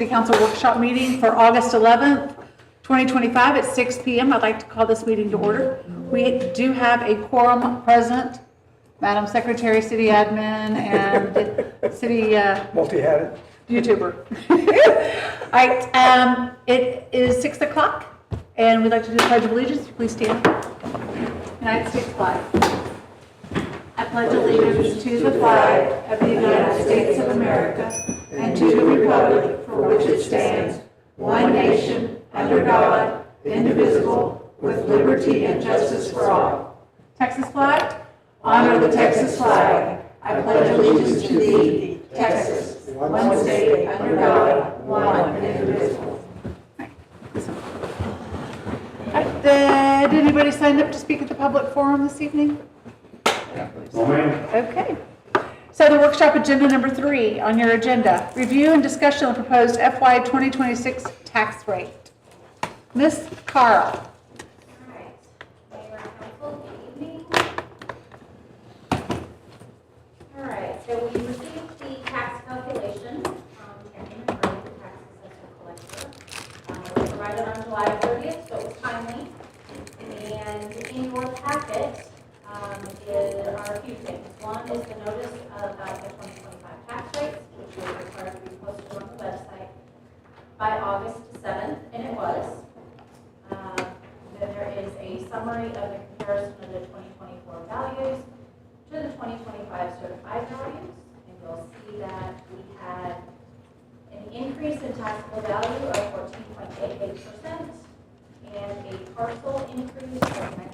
City Council workshop meeting for August 11th, 2025 at 6 p.m. I'd like to call this meeting to order. We do have a quorum present. Madam Secretary, City Admin, and City Multi-hatted. YouTuber. All right, it is 6 o'clock, and we'd like to do the Pledge of Allegiance. Please stand. United States flag. I pledge allegiance to the flag of the United States of America and to the republic for which it stands, one nation, under God, indivisible, with liberty and justice for all. Texas flag. Honor the Texas flag. I pledge allegiance to thee, Texas, one state, under God, one and indivisible. Did anybody sign up to speak at the public forum this evening? Okay. So the workshop agenda number 3 on your agenda, review and discussion of the proposed FY 2026 tax rate. Ms. Carl. So we received the tax calculation from Montgomery, the tax assessment collector. It was provided on July 30th, so it was timely. And in your packet are a few things. One is the notice about the 2025 tax rates, which was required to be posted on the website by August 7th, and it was. Then there is a summary of the comparison of the 2024 values to the 2025 certified values, and you'll see that we had an increase in taxable value of 14.88% and a parcel increase of 19.26%.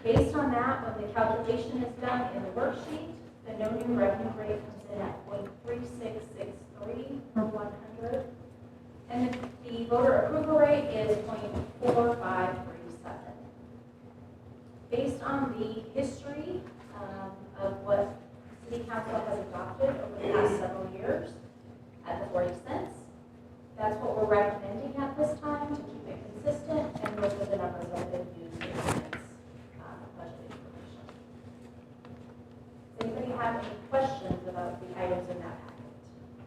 Based on that, when the calculation is done in the worksheet, the no new revenue rate comes in at 0.3663 per 100, and the voter approval rate is 0.4537. Based on the history of what City Council has adopted over the past several years at the 40 cents, that's what we're recommending at this time to keep it consistent, and those are the numbers that have been used in this budget information. Does anybody have any questions about the items in that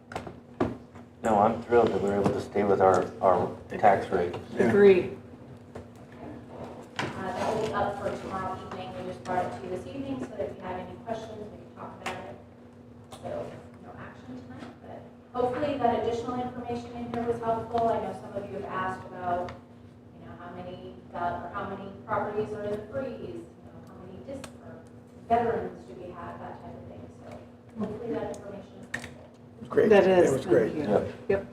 packet? No, I'm thrilled that we're able to stay with our tax rate. Agreed. That will be up for tomorrow evening. We just brought it to you this evening, so that if you have any questions, we can talk about it. So, no action tonight, but hopefully that additional information in here was helpful. I know some of you have asked about, how many properties are in the freeze, how many veterans do we have, that type of thing. So, hopefully that information is helpful. It was great. That is. It was great. Yep.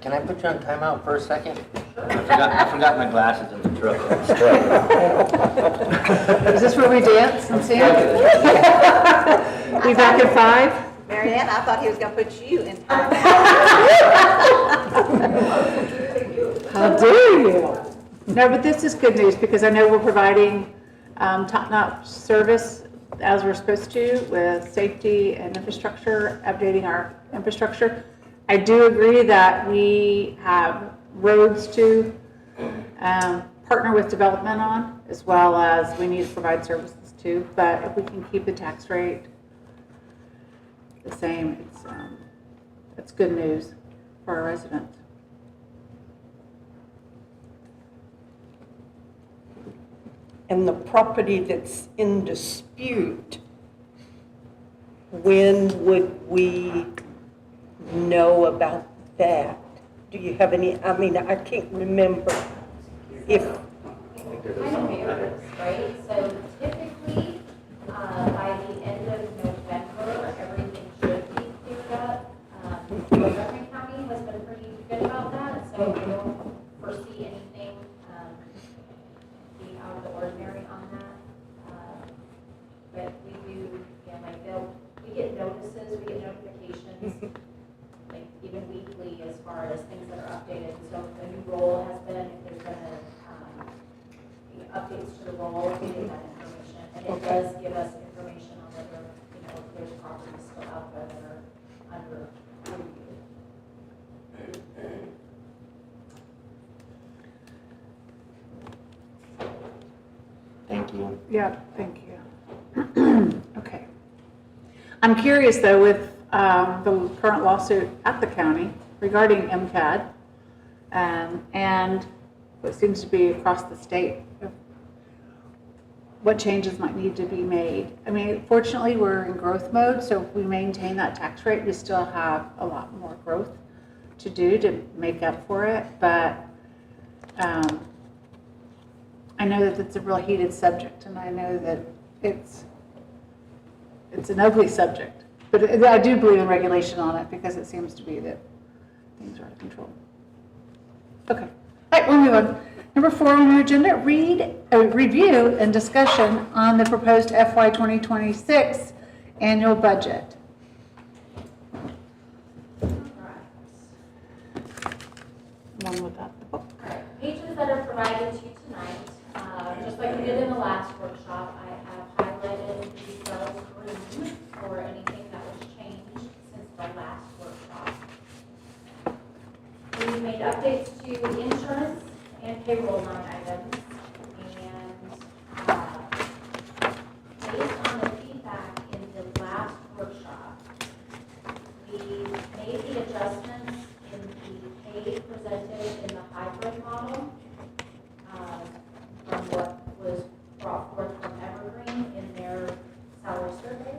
Can I put you on timeout for a second? I forgot my glasses in the truck. Is this where we dance and sing? Be back at 5? Marianne, I thought he was going to put you in time. How dare you? No, but this is good news because I know we're providing top-notch service as we're supposed to with safety and infrastructure, updating our infrastructure. I do agree that we have roads to partner with development on, as well as we need to provide services too. But if we can keep the tax rate the same, it's good news for our residents. And the property that's in dispute, when would we know about that? Do you have any, I can't remember if... Kind of varies, right? So typically, by the end of November, everything should be cleared up. Montgomery County has been pretty good about that, so we don't foresee anything being out of the ordinary on that. But we do, we get notices, we get notifications, like even weekly, as far as things that are updated. So if a new role has been, if there's been updates to the role, we get that information, and it does give us information on whether if there's properties still out there that are under review. Thank you. Yeah, thank you. Okay. I'm curious though, with the current lawsuit at the county regarding MCAD, and what seems to be across the state, what changes might need to be made. I mean, fortunately, we're in growth mode, so if we maintain that tax rate, we still have a lot more growth to do to make up for it. But I know that it's a real heated subject, and I know that it's an ugly subject. But I do believe in regulation on it because it seems to be that things are out of control. Okay. All right, we'll move on. Number 4 on our agenda, review and discussion on the proposed FY 2026 annual budget. One without the book. Alright, pages that are provided to you tonight, just like we did in the last workshop, I have highlighted the cells green for anything that was changed since the last workshop. We made updates to insurance and payroll line items, and based on the feedback in the last workshop, we made the adjustments in the pay presented in the hybrid model from what was brought forth from Evergreen in their salary survey.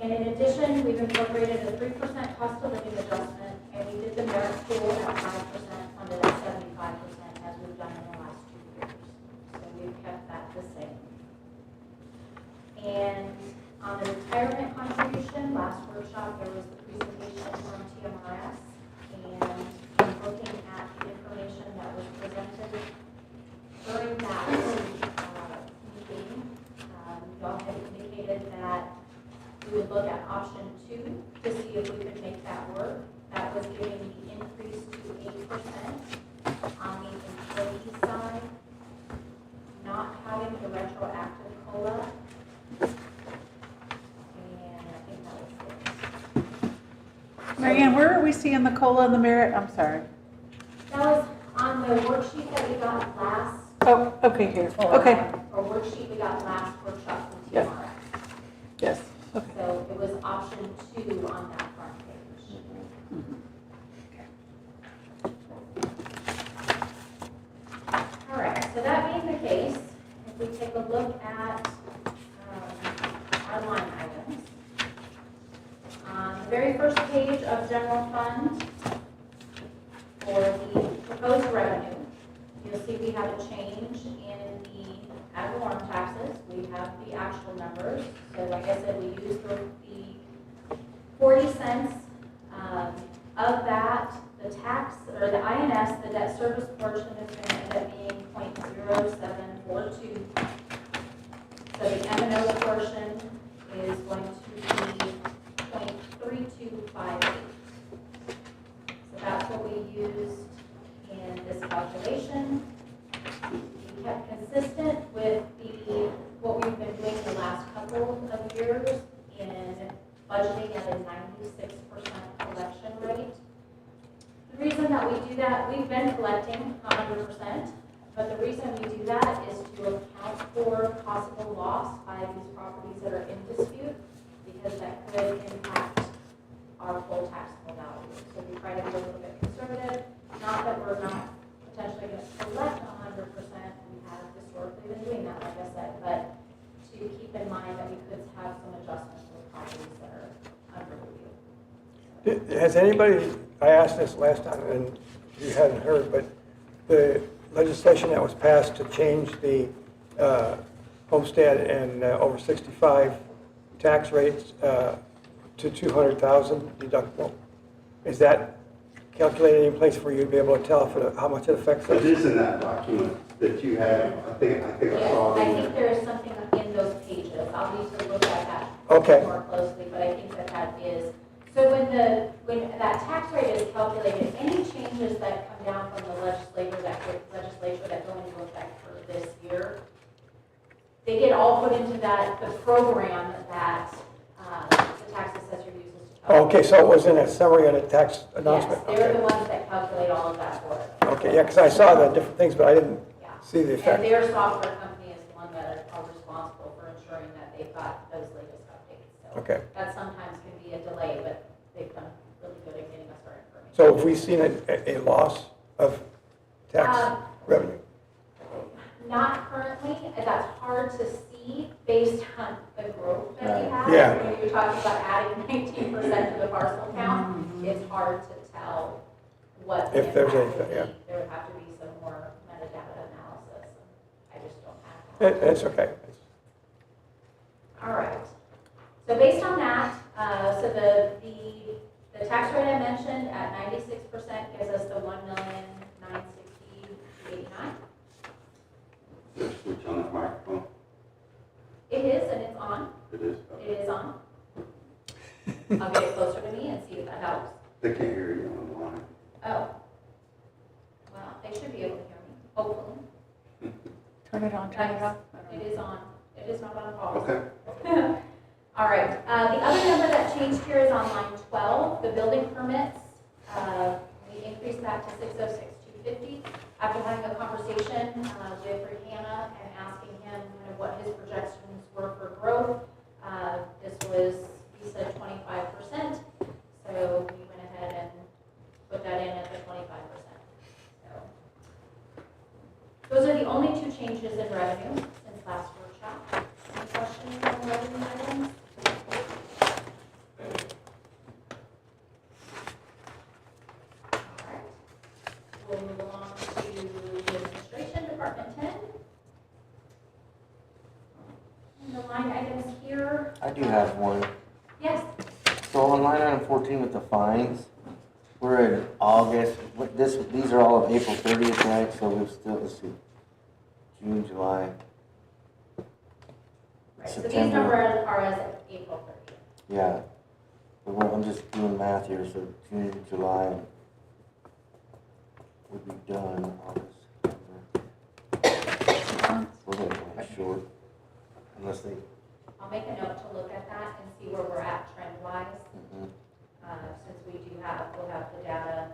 And in addition, we've incorporated a 3% cost of living adjustment, and we did the merit pool at 5%, funded at 75%, as we've done in the last 2 years. So we've kept that the same. And on the retirement contribution, last workshop, there was the presentation from TMRS, and looking at the information that was presented during that meeting, y'all had indicated that we would look at option 2 to see if we could make that work. That was giving the increase to 8% on the employee side, not having the retroactive COLA. And I think that was it. Marianne, where are we seeing the COLA and the merit? I'm sorry. That was on the worksheet that we got last. Oh, okay, here. Okay. Or worksheet we got last workshop from Yes. TMRS. Yes. Okay. So it was option 2 on that front page. All right, so that being the case, if we take a look at our line items, on the very first page of general fund, for the proposed revenue, you'll see we have a change in the ad valorem taxes. We have the actual numbers. So like I said, we used the 40 cents of that. The tax, or the INS, the debt service portion is going to end up being 0.0742. So the M&O portion is going to be 0.3258. So that's what we used in this calculation. We kept consistent with what we've been doing the last couple of years in budgeting at a 96% collection rate. The reason that we do that, we've been collecting 100%, but the reason we do that is to account for possible loss by these properties that are in dispute, because that could impact our full taxable value. So we try to be a little bit conservative, not that we're not potentially going to collect 100%, we have historically been doing that, like I said, but to keep in mind that we could have some adjustments with properties that are under review. Has anybody, I asked this last time and you hadn't heard, but the legislation that was passed to change the homestead and over 65 tax rates to 200,000 deductible, is that calculated in place for you to be able to tell how much it affects us? It is in that document that you have. I think I Yes, saw it I in think there. there is something in those pages. I'll need to look at that Okay. more closely, but I think that is. So when that tax rate is calculated, any changes that come down from the legislature that go into effect for this year, they get all put into the program that the tax assessor uses to calculate. Okay, so it was in a summary on a tax announcement? Yes, they're the Okay. ones that calculate all of that for us. Okay, yeah, because I saw the different things, but I didn't Yeah. see the And effect. their software company is the one that are responsible for ensuring that they've got those latest updates. So Okay. That sometimes can be a delay, but they've been really good at getting us our information. So have we seen a loss of tax revenue? Not currently, that's hard to see based on the growth that we have. Yeah. When you're talking about adding 19% to the parcel count, it's hard to tell what the If there's impact would anything, yeah. be. There would have to be some more metadata analysis. I just don't have that. That's okay. All right. So based on that, so the tax rate I mentioned at 96% gives us the 1,960,289. There's a switch on that microphone. It is, and it's on. It is. It is on. I'll get it closer to me and see if that helps. They can't hear you on the line. Oh. Well, they should be able to hear me, hopefully. Turn it on, turn it off. It is on. It is not on pause. Okay. All right. The other number that changed here is on line 12, the building permits. We increased that to 606,250 after having a conversation with Rick Hanna and asking him kind of what his projections were for growth. This was, he said 25%. So we went ahead and put that in at the 25%. So those are the only two changes in revenue since last workshop. Any questions on the revenue items? Alright. We'll move along to the administration, Department 10. And the line items here. I do have one. Yes, So on line item 14 with the fines, we're in August, these are all of April 30th, right? So we've still, let's see, June, July, right, so these September. numbers are as of April 30th. Yeah. I'm just doing math here, so June, July would be done August, September. We're gonna come short, unless they, I'll make a note to look at that and see where we're at trend-wise, mhm. since we'll have the data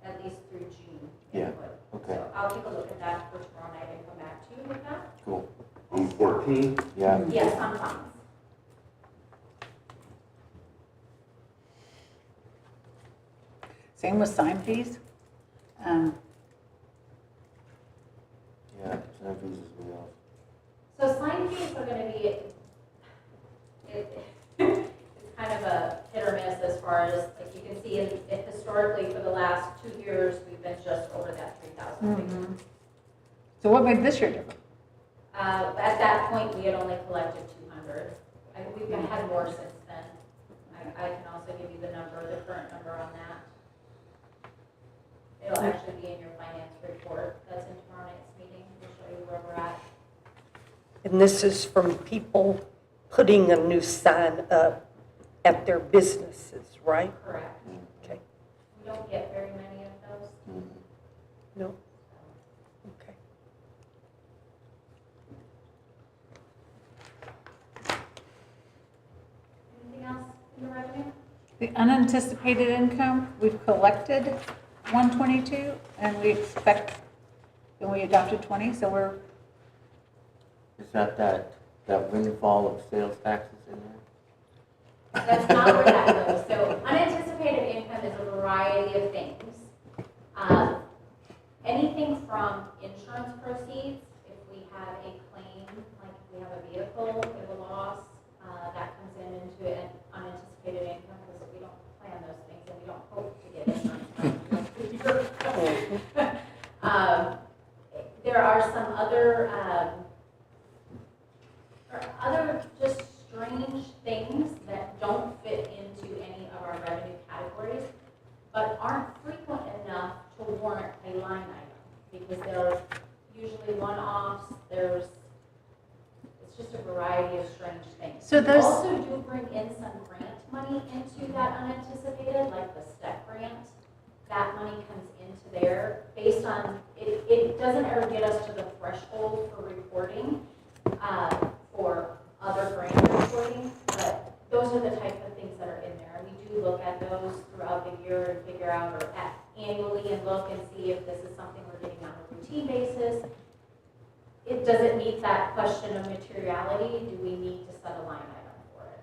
at least through June. Yeah, input. okay. So I'll take a look at that for tomorrow night and come back to you with that. Cool, On 14, yeah. Yes, on fines. Same with sign fees. Yeah, sign fees is way off. So sign fees are gonna be, it's kind of a hit or miss as far as, like you can see, historically for the last 2 years, we've been just over that 3,000 figure. So what made this year different? At that point, we had only collected 200. We've had more since then. I can also give you the current number on that. It'll actually be in your finance report. That's in tomorrow night's meeting. We'll show you where we're at. And this is from people putting a new sign up at their businesses, right? Correct. Okay. We don't get very many of those. Mhm. No? Okay. Anything else in the revenue? The unanticipated income, we've collected 122, and we expect, and we adopted 20, so we're, Is that windfall of sales taxes in there? That's not where that goes. So unanticipated income is a variety of things. Anything from insurance proceeds, if we have a claim, like if we have a vehicle, we have a loss, that comes into an unanticipated income because we don't plan those things and we don't hope to get insurance from. There are some other just strange things that don't fit into any of our revenue categories, but aren't frequent enough to warrant a line item, because they're usually one-offs, it's just a variety of strange things. So those- We also do bring in some grant money into that unanticipated, like the STEP grant. That money comes into there based on, it doesn't ever get us to the threshold for reporting, for other grant reporting, but those are the type of things that are in there. And we do look at those throughout the year and figure out, or annually, and look and see if this is something we're getting on a routine basis. Does it meet that question of materiality? Do we need to set a line item for it?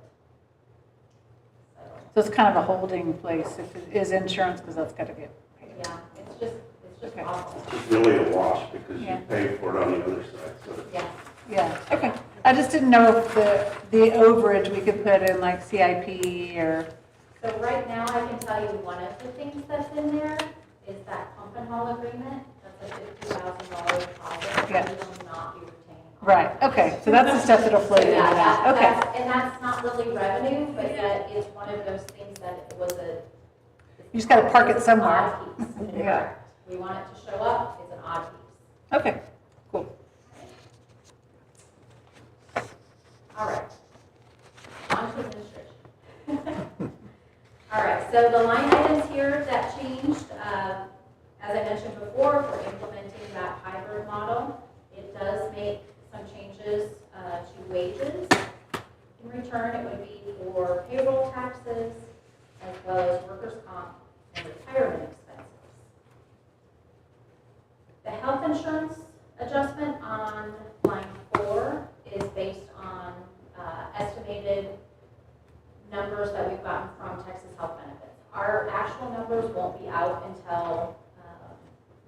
So it's kind of a holding place if it is insurance, because that's got to get paid. Yeah, it's just Okay. awful. It's really a wash because you Yeah. pay for it on the other side, so. Yeah. Yeah, okay. I just didn't know if the overage we could put in like CIP or, So right now, I can tell you one of the things that's in there is that pump and haul agreement. That's a $50,000 deposit. Yeah. We will not be retaining. all right, of that. okay. So that's the stuff that'll float in and Yeah, out. Okay. and that's not really revenue, but yet it's one of those things that it was a. You just gotta park it it's an somewhere. odd piece. Yeah. Correct. We want it to show up, it's an odd piece. Okay, cool. All right. On to administration. All right, so the line items here that changed, as I mentioned before, we're implementing that hybrid model. It does make some changes to wages. In return, it would be for payroll taxes, as well as workers' comp and retirement expenses. The health insurance adjustment on line 4 is based on estimated numbers that we've gotten from Texas Health Benefits. Our actual numbers won't be out until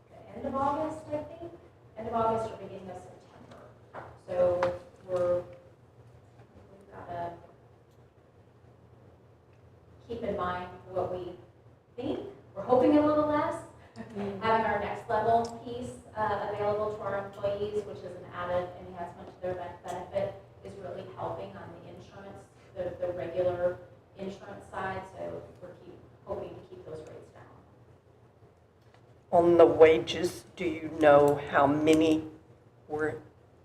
the end of August, I think. End of August or beginning of September. So we've got to keep in mind what we think. We're hoping a little less. Having our next level piece available to our employees, which is an added enhancement to their benefit, is really helping on the insurance, the regular insurance side. So we're hoping to keep those rates down. On the wages, do you know how many were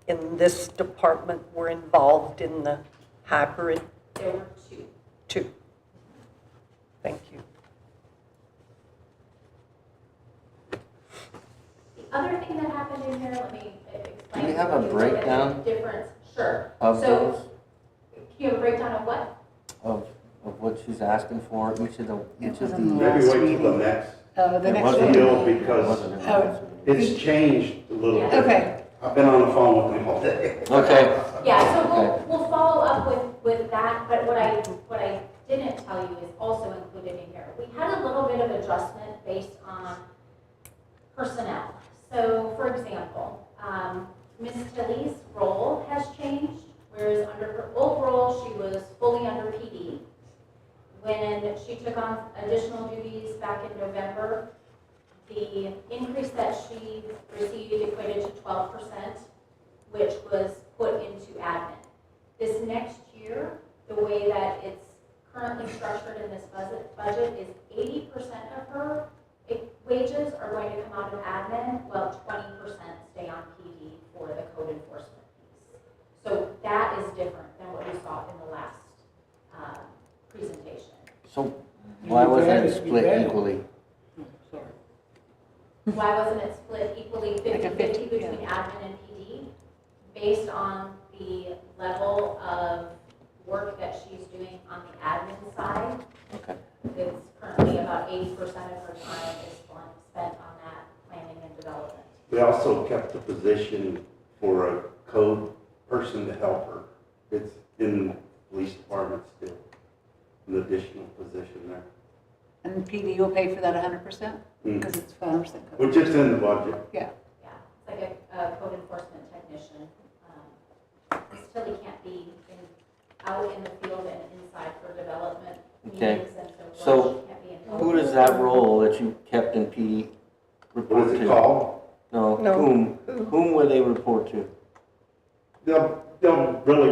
in this department were involved in the hybrid? There were 2. 2. Thank you. The other thing that happened in here, let me explain. Do we have a When you look at the breakdown difference? Sure. of So, those, can you have a breakdown of what? of what she's asking for, each of It the. was in the Maybe last wait till meeting. the next The It next wasn't one. deal It because wasn't in the Oh. last meeting. it's changed a little Yeah. bit. Okay, I've been on the phone with them all day. Okay, Yeah, so we'll follow up with that, but what I didn't tell you is also included in here. We had a little bit of adjustment based on personnel. So, for example, Ms. Tilley's role has changed, whereas under her old role, she was fully under PD. When she took on additional duties back in November, the increase that she received equated to 12%, which was put into admin. This next year, the way that it's currently structured in this budget is 80% of her wages are going to come out of admin, while 20% stay on PD for the code enforcement piece. So that is different than what we saw in the last presentation. so why wasn't it split equally? Why wasn't it split equally Like a 50/50 50, between admin and PD? Based on the level of work that she's doing on the admin side, Okay, it's currently about 80% of her time is spent on that planning and development. We also kept the position for a code person to help her. It's in the police department still, an additional position there, and PD will pay for that 100%? Because it's 100% covered. which is in the budget. Yeah, Yeah, it's like a code enforcement technician. Ms. Tilly can't be out in the field and inside for development Okay. meetings and so So, forth. She can't be involved. who does that role that you kept in PD What report is to? it called? No, No. whom will they report to? They'll really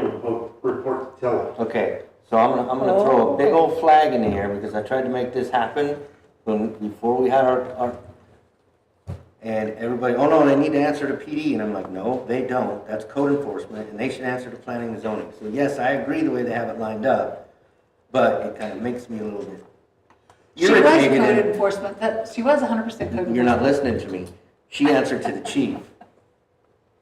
report to Tilly. Okay, so I'm gonna throw a big old flag in the air because I tried to make this happen before we had our, and everybody, oh no, they need to answer to PD, and I'm like, no, they don't, that's code enforcement, and they should answer to planning and zoning. So yes, I agree the way they have it lined up, but it kind of makes me a little bit she was irritated. code and- enforcement, she was 100% code enforcement. You're not listening to me. She answered to the chief.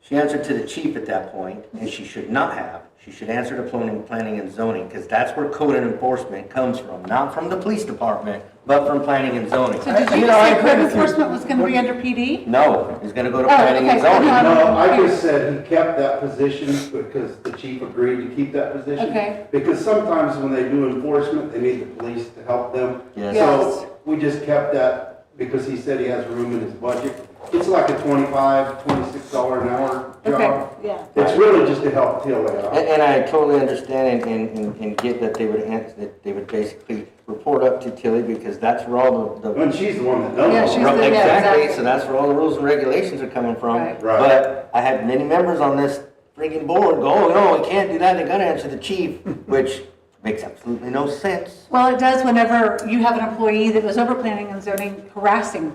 She answered to the chief at that point, and she should not have. She should answer to planning and zoning, because that's where code and enforcement comes from, not from the police department but from planning and zoning. So did you You just know, I say agree code with you. enforcement was gonna be under PD? No, he's gonna go to Oh, planning and okay. zoning. No, I just said he kept that position because the chief agreed to keep that position. Okay. Because sometimes when they do enforcement, they need the police to help them. Yes. So we just kept that because he said he has room in his budget. It's like a $25, $26 an hour Okay, job. Yeah. It's really just to help Till out. And I totally understand and get that they would basically report up to Tilly because that's where all the. And she's the one that knows. Yeah, all she's that. the- yeah, Exactly, exactly. so that's where all the rules and regulations are coming from. Right. Right. But I had many members on this freaking board go, oh, no, we can't do that, they gotta answer the chief, which makes absolutely no sense. Well, it does whenever you have an employee that was over planning and zoning harassing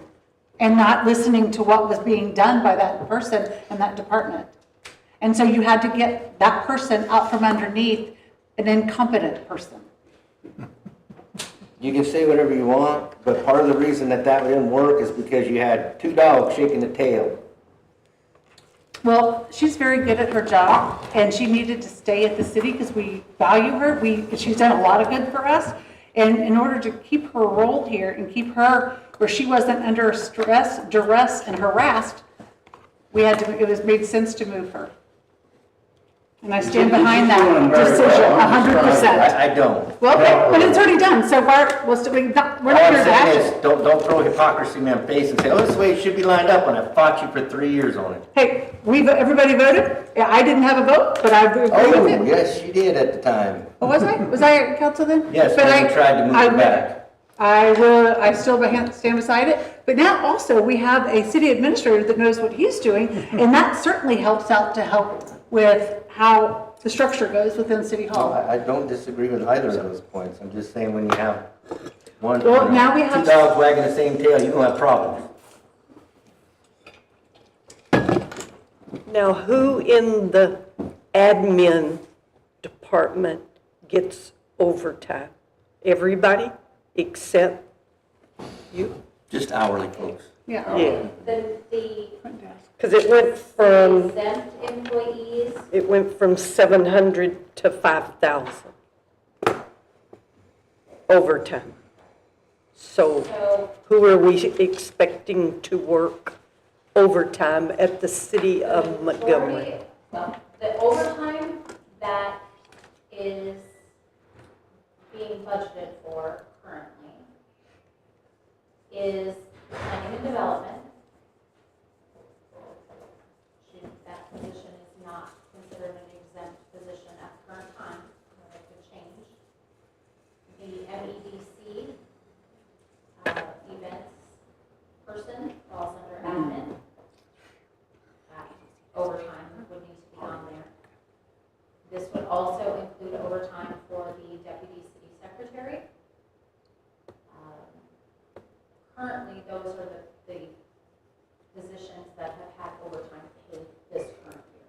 and not listening to what was being done by that person and that department. And so you had to get that person out from underneath an incompetent person. You can say whatever you want, but part of the reason that didn't work is because you had two dogs shaking the tail. Well, she's very good at her job, and she needed to stay at the city because we value her. She's done a lot of good for us. And in order to keep her role here and keep her where she wasn't under stress, duress, and harassed, it was made sense to move her. And I stand behind She's doing that very decision, well. I'm just trying 100%. I don't. Well, okay, but it's already done, so we're All not I'm here to saying ask is, it. don't throw hypocrisy in my face and say, oh, this is the way it should be lined up when I fought you for 3 years on it. Hey, everybody voted? Yeah, I didn't have a vote, but I agree with Oh, it. yes, you did at the time. Oh, was I? Was I at council then? Yes, But when you tried to move it will- back. I still stand beside it, but now also we have a city administrator that knows what he's doing, and that certainly helps out to help with how the structure goes within City Well, Hall. I don't disagree with either of those points. I'm just saying when you have Well, now we have- two dogs wagging the same tail, you're gonna have problems. Now, who in the admin department gets overtime? Everybody except you? Just hourly folks. Yeah. Yeah. The Because it went from, exempt employees, 700 to 5,000 overtime. So so who are we expecting to work overtime at the city the of Montgomery? majority- well, the overtime that is being budgeted for currently is planning and development. That position is not considered an exempt position at the current time, that could change. The MEDC events person falls under admin. Overtime would need to be on there. This would also include overtime for the deputy city secretary. Currently, those are the positions that have had overtime paid this current year.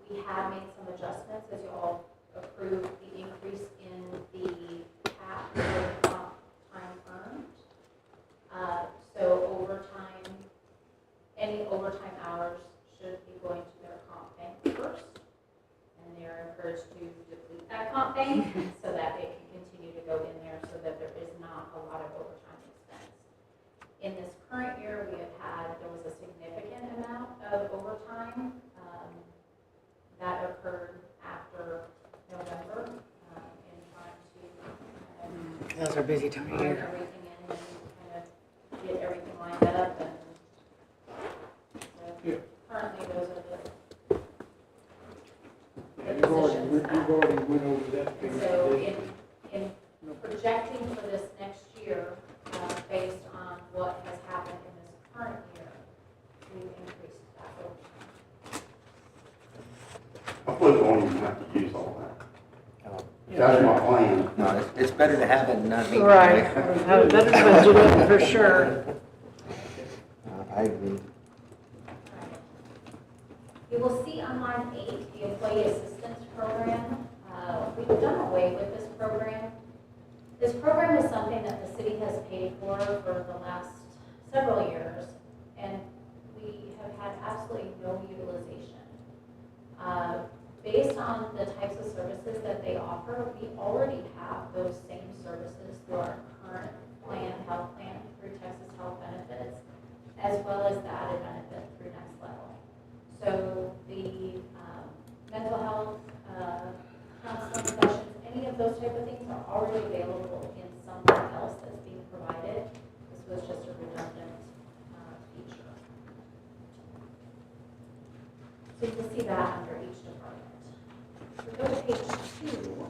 We have made some adjustments as you all approved the increase in the cap for time earned. So overtime, any overtime hours should be going to their comp bank first. And they're encouraged to deplete that comp bank so that it can continue to go in there so that there is not a lot of overtime expense. In this current year, there was a significant amount of overtime that occurred after November in trying to Those are busy time of bring year. everything in and kind of get everything lined up and so currently those are the positions. You've already went over that. And so in projecting for this next year, based on what has happened in this current year, we've increased that overtime. Hopefully, we won't even have to use all that. That's my plan. No, it's better to have it than not be. Right. Have a better budget for sure. I agree. You will see on line 8, the Employee Assistance Program. We've done away with this program. This program is something that the city has paid for the last several years, and we have had absolutely no utilization. Based on the types of services that they offer, we already have those same services through our current things are already available in something else that's being provided. This was just a redundant feature. So you can see that under each department. So go to page 2.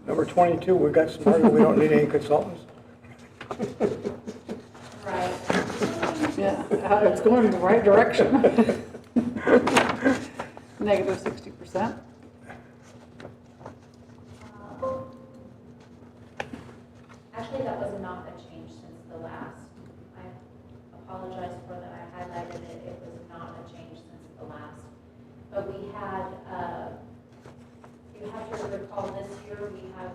Number 22, we got smarter, we don't need any consultants. Right. Yeah, it's going in the right direction. Negative 60%. Actually, that was not a change since the last. I apologize for that, I highlighted it, it was not a change since the last. But we had, you have to recall this year, we have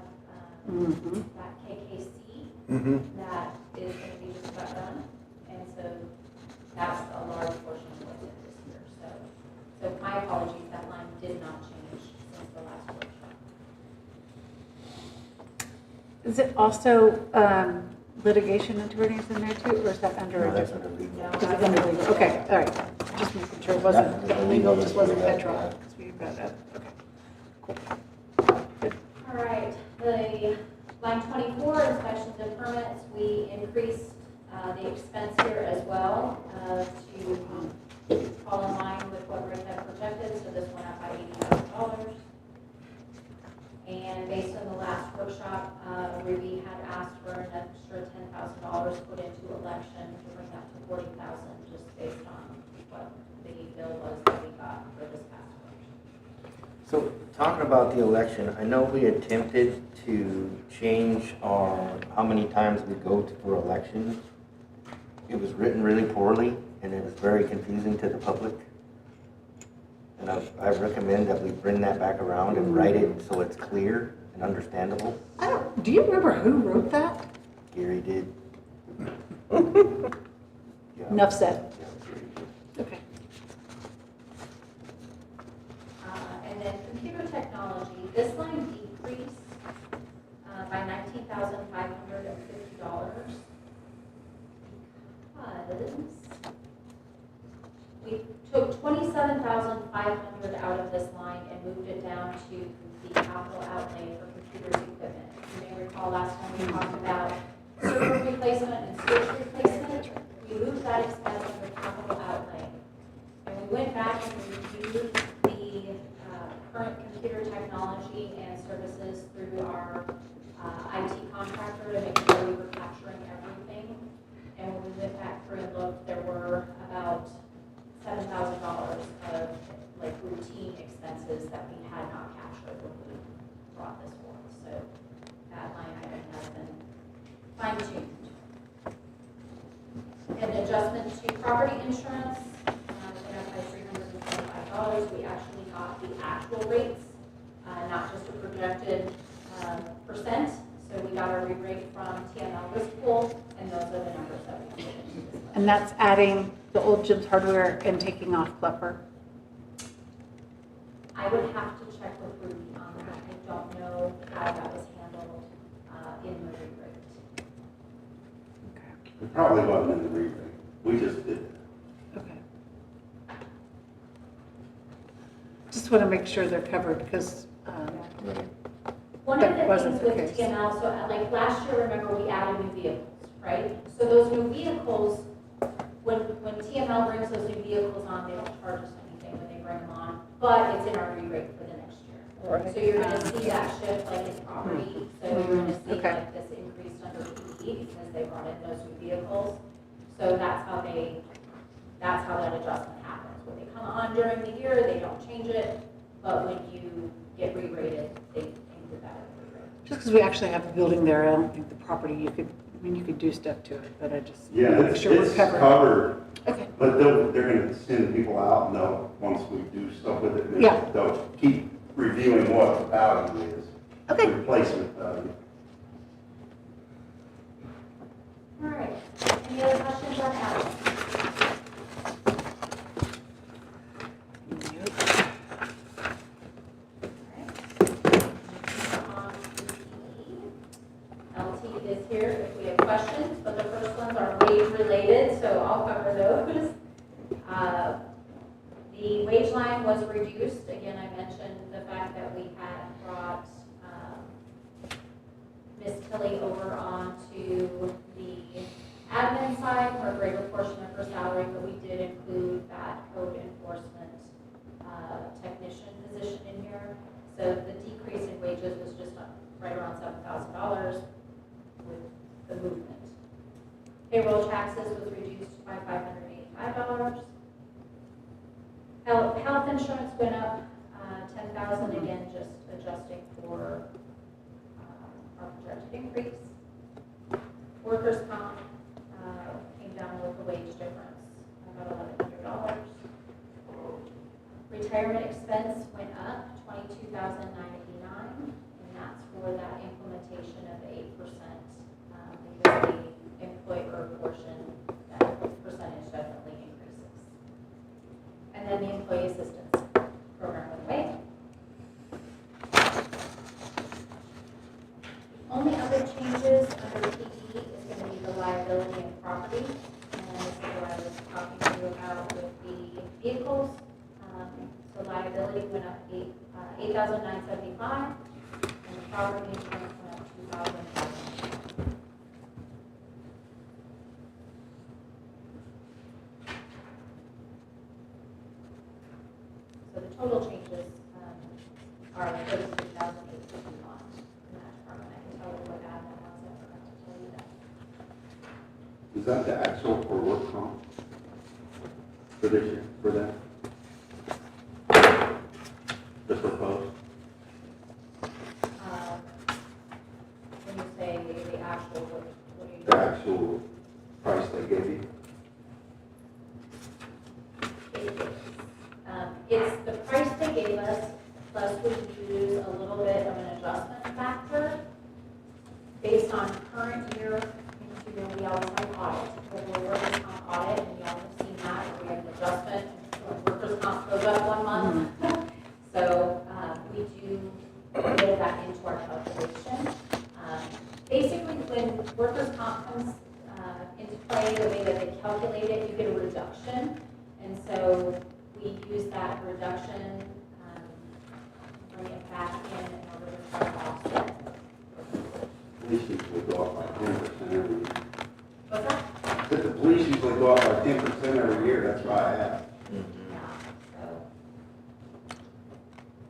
that KKC Mm-hmm. that is going to be just about done. And so that's a large portion of what's in this year. So my apologies, that line did not change since the last workshop. Is it also litigation attorneys in there too, or is that under a No, that's different? under legal. No, Is it under legal? Okay, all right. Just making sure it wasn't legal, just wasn't Petro. Because we got that, okay. Cool. Good. All right, the line 24, inspections and permits, we increased the expense here as well to fall in line with what Rick had projected, so this went up by $80,000. And based on the last workshop, Ruby had asked for an extra $10,000 put into election to bring that to $40,000, just based on what the bill was that we got for this past election. So, talking about the election, I know we attempted to change how many times we go for elections. It was written really poorly, and it was very confusing to the public. And I recommend that we bring that back around and write it so it's clear and understandable. Do you remember who wrote that? Gary did. Yeah. Enough said. Yeah, Gary did. Okay. And then computer technology, this line decreased by $19,550 because we took $27,500 out of this line and moved it down to the capital outlay for computers equipment. You may recall last time we talked about server replacement and switch replacement. We moved that expense under capital outlay. And we went back and reviewed the current computer technology and services through our IT contractor to make sure we were capturing everything. And when we went back through and looked, there were about $7,000 of like routine expenses that we had not captured when we brought this forward. So that line item has been fine-tuned. And adjustment to property insurance, went up by $325. We actually got the actual rates, not just a projected percent. So we got our re-rate from TML risk pool, and those are the numbers that we put into this. And that's adding the old Jim's Hardware and taking off Klepper. I would have to check with Ruby on that. I don't know how that was handled in the re-rate. It probably wasn't in the re-rate. We just did it. Okay. Just want to make sure they're covered because One That of the wasn't things the with case. TML, so like last year, remember, we added new vehicles, right? So those new vehicles, when TML brings those new vehicles on, they don't charge us anything when they bring them on, but it's in our re-rate for the next year. Right. So you're gonna see that shift like in property, so you're gonna see Okay. like this increase under PD because they brought in those new vehicles. So that's how that adjustment happens. When they come on during the year, they don't change it, but when you get re-rated, they include that in the re-rate. just because we actually have a building there, I don't think the property, you could do stuff to it, but I just Yeah, make it's sure we're covered. covered, Okay, but they're gonna send people out and they'll, once we do stuff with it, Yeah. they'll keep reviewing what the value is. Okay. Replacement value. All right, any other questions on that? LT is here if we have questions, but the first ones are wage related, for those. The wage line was reduced. Again, I mentioned the fact that we had brought Ms. Tilly over onto the admin side for a greater portion of her salary, but we did include that code enforcement technician position in here. So the decrease in wages was just right around $7,000 with the movement. Payroll taxes was reduced by $585. Health insurance went up $10,000, again, just adjusting for our projected increase. Workers' comp came down with the wage difference, about $1,100. Retirement expense went up $22,989, and that's for that implementation of the 8%, because the employer portion, that percentage definitely increases. And then the employee assistance program went away. The only other changes under PD is going to be the liability and property, and this is what I was talking to you about with the vehicles. So liability went up $8,975, and the property insurance went up $2,500. So the total changes are $32,851 in that department. I can tell you what admin was, I forgot to tell you that. Is that the actual for work comp? For this year, for that? The proposed? When you say the actual, what are you? The actual price they gave you? It's the price they gave us, plus we use a little bit of an adjustment factor based on current year. You know, we always have audit, but we're workers' comp audit, and you all have seen that, where we have an adjustment, when workers' comp goes up 1 month. So we do build that into our calculation. Basically, when workers' comp comes into play, the way that they calculate it, you get a reduction. And so we use that reduction, bring it back in order to try to offset. Police usually go up by 10% every year. What's that? But the police usually go up by 10% every year, that's why I asked. Yeah, so,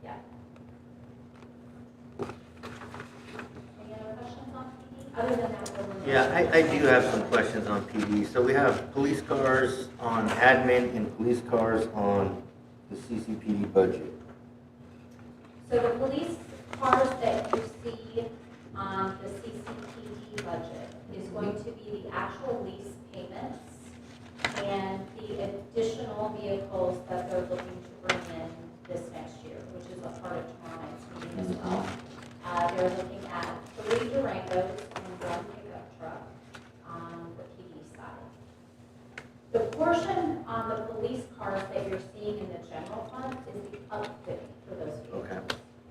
yeah. Any other questions on PD? Other than that, we're- Yeah, I do have some questions on PD. So we have police cars on admin and police cars on the CCPD budget. So the police cars that you see on the CCPD budget is going to be the actual lease payments and the additional vehicles that they're looking to bring in this next year, which is a part of tomorrow night's meeting as well. They're looking at 3 Durangos and 1 pickup truck on the PD side. The portion on the police cars that you're seeing in the general fund is the upfitting for those vehicles. Okay.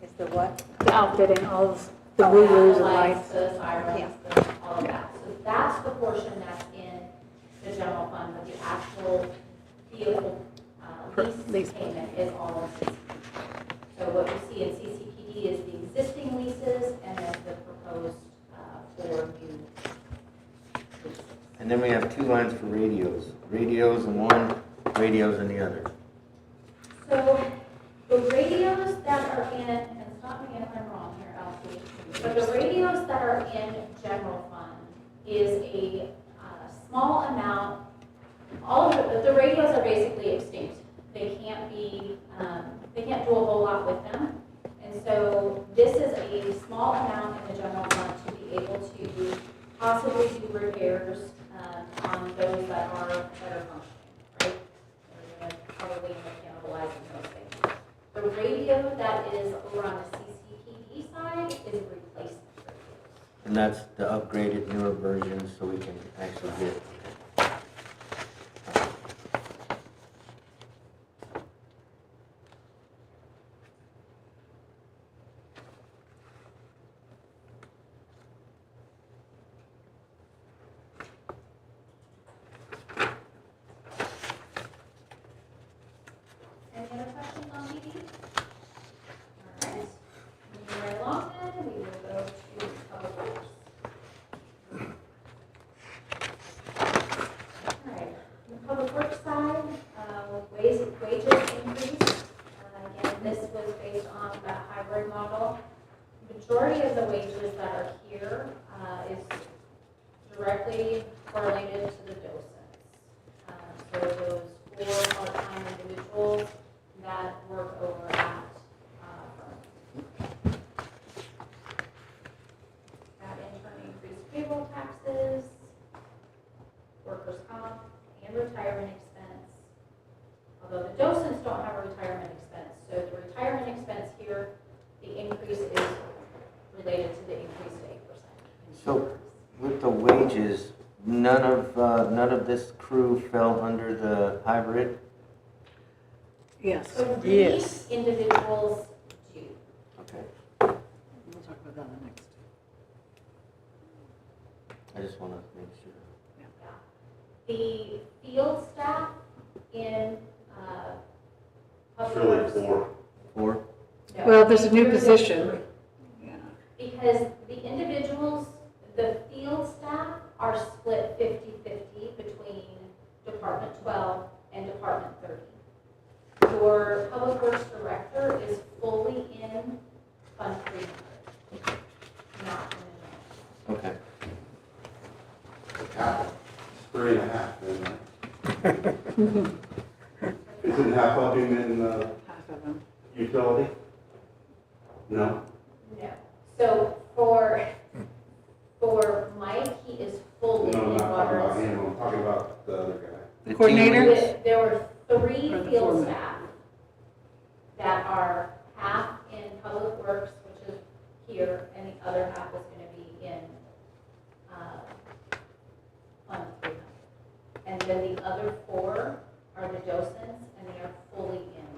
Is the what? The outfitting, all of the woo-woos and lights. The sirens, all of that. So that's the portion that's in the general fund, but the actual vehicle Lease. lease payment is all in CCPD. So what you see in CCPD is the existing leases and then the proposed 4 new leases. And then we have 2 lines for radios. Radios in one, radios in the other. So the radios that are in, and stop me if I'm wrong here, Elsie, but the radios that are in general fund is a small amount. All of the radios are basically extinct. They can't be, they can't do a whole lot with them. And so this is a small amount in the general fund to be able to possibly do repairs on those that are functioning, right? They're gonna probably end up cannibalizing those things. The radio that is over on the CCPD side is replacement radios. And that's the upgraded newer version, so we can actually get. hybrid model. Majority of the wages that are here is directly correlated to the docents. So those 4 part-time individuals that work over at firms. That in turn increased payroll taxes, workers' comp, and retirement expense. Although the docents don't have a retirement expense, so the retirement expense here, the increase is related to the increase to 8%. So with the wages, none of this crew fell under the hybrid? Yes, So Yes. these individuals do. Okay, we'll talk about that on the next. I just want to make sure. The field staff in It's public really works. 4. 4? No, Well, there's a new here there's position. 3. Yeah. Because the individuals, the field staff are split 50-50 between Department 12 and Department 30. Your Public Works Director is fully in Fund 300, not in the general. Okay. Half, it's 3.5, isn't it? Isn't half of him in Half of them. utility? No? No. So for Mike, he is fully No, I'm in not talking about water. him, I'm talking about the other guy. The Coordinator? team leads? There were 3 Or the field foreman. staff that are half in Public Works, which is here, and the other half is going to be in Fund 300. And then the other 4 are the docents, and they are fully in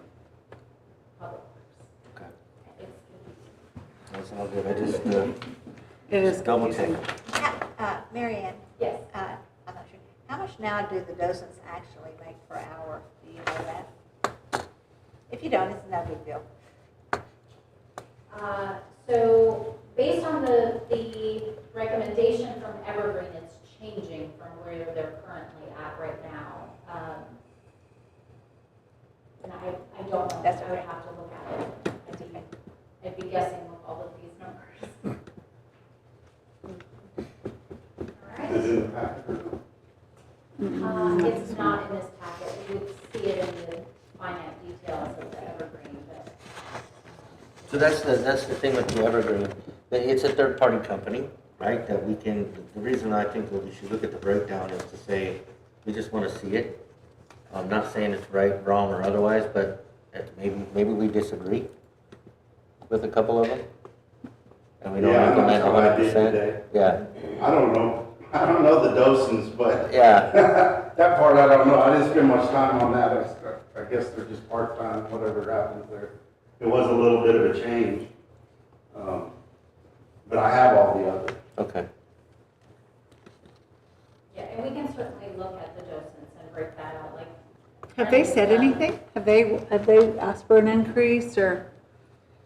Public Works. Okay, It's that's all good. I just, It is double check. confusing. Mary Ann, Yes. I'm not sure, how much now do the docents actually make per hour? Do you know that? If you don't, it's no big deal. So based on the recommendation from Evergreen, it's changing from where they're currently at right now. And I don't know, That's I would okay. have to look at it. I'd be guessing with all of these numbers. All right. Is it in the packet or no? It's not in this packet. You would see it in the finite details of the Evergreen, but So that's the thing with the Evergreen, that it's a third-party company, right? That we can, the reason I think that we should look at the breakdown is to say, we just want to see it. I'm not saying it's right, wrong, or otherwise, but maybe we disagree with a couple of them. And we don't Yeah, I know implement how I did 100%. today. Yeah, I don't know the docents, but yeah, that part I don't know. I didn't spend much time on that. I guess they're just part-time, whatever happens there. It was a little bit of a change. But I have all the others. okay. yeah, and we can certainly look at the docents and break that out, like. Have they said anything? Have they asked for an increase or?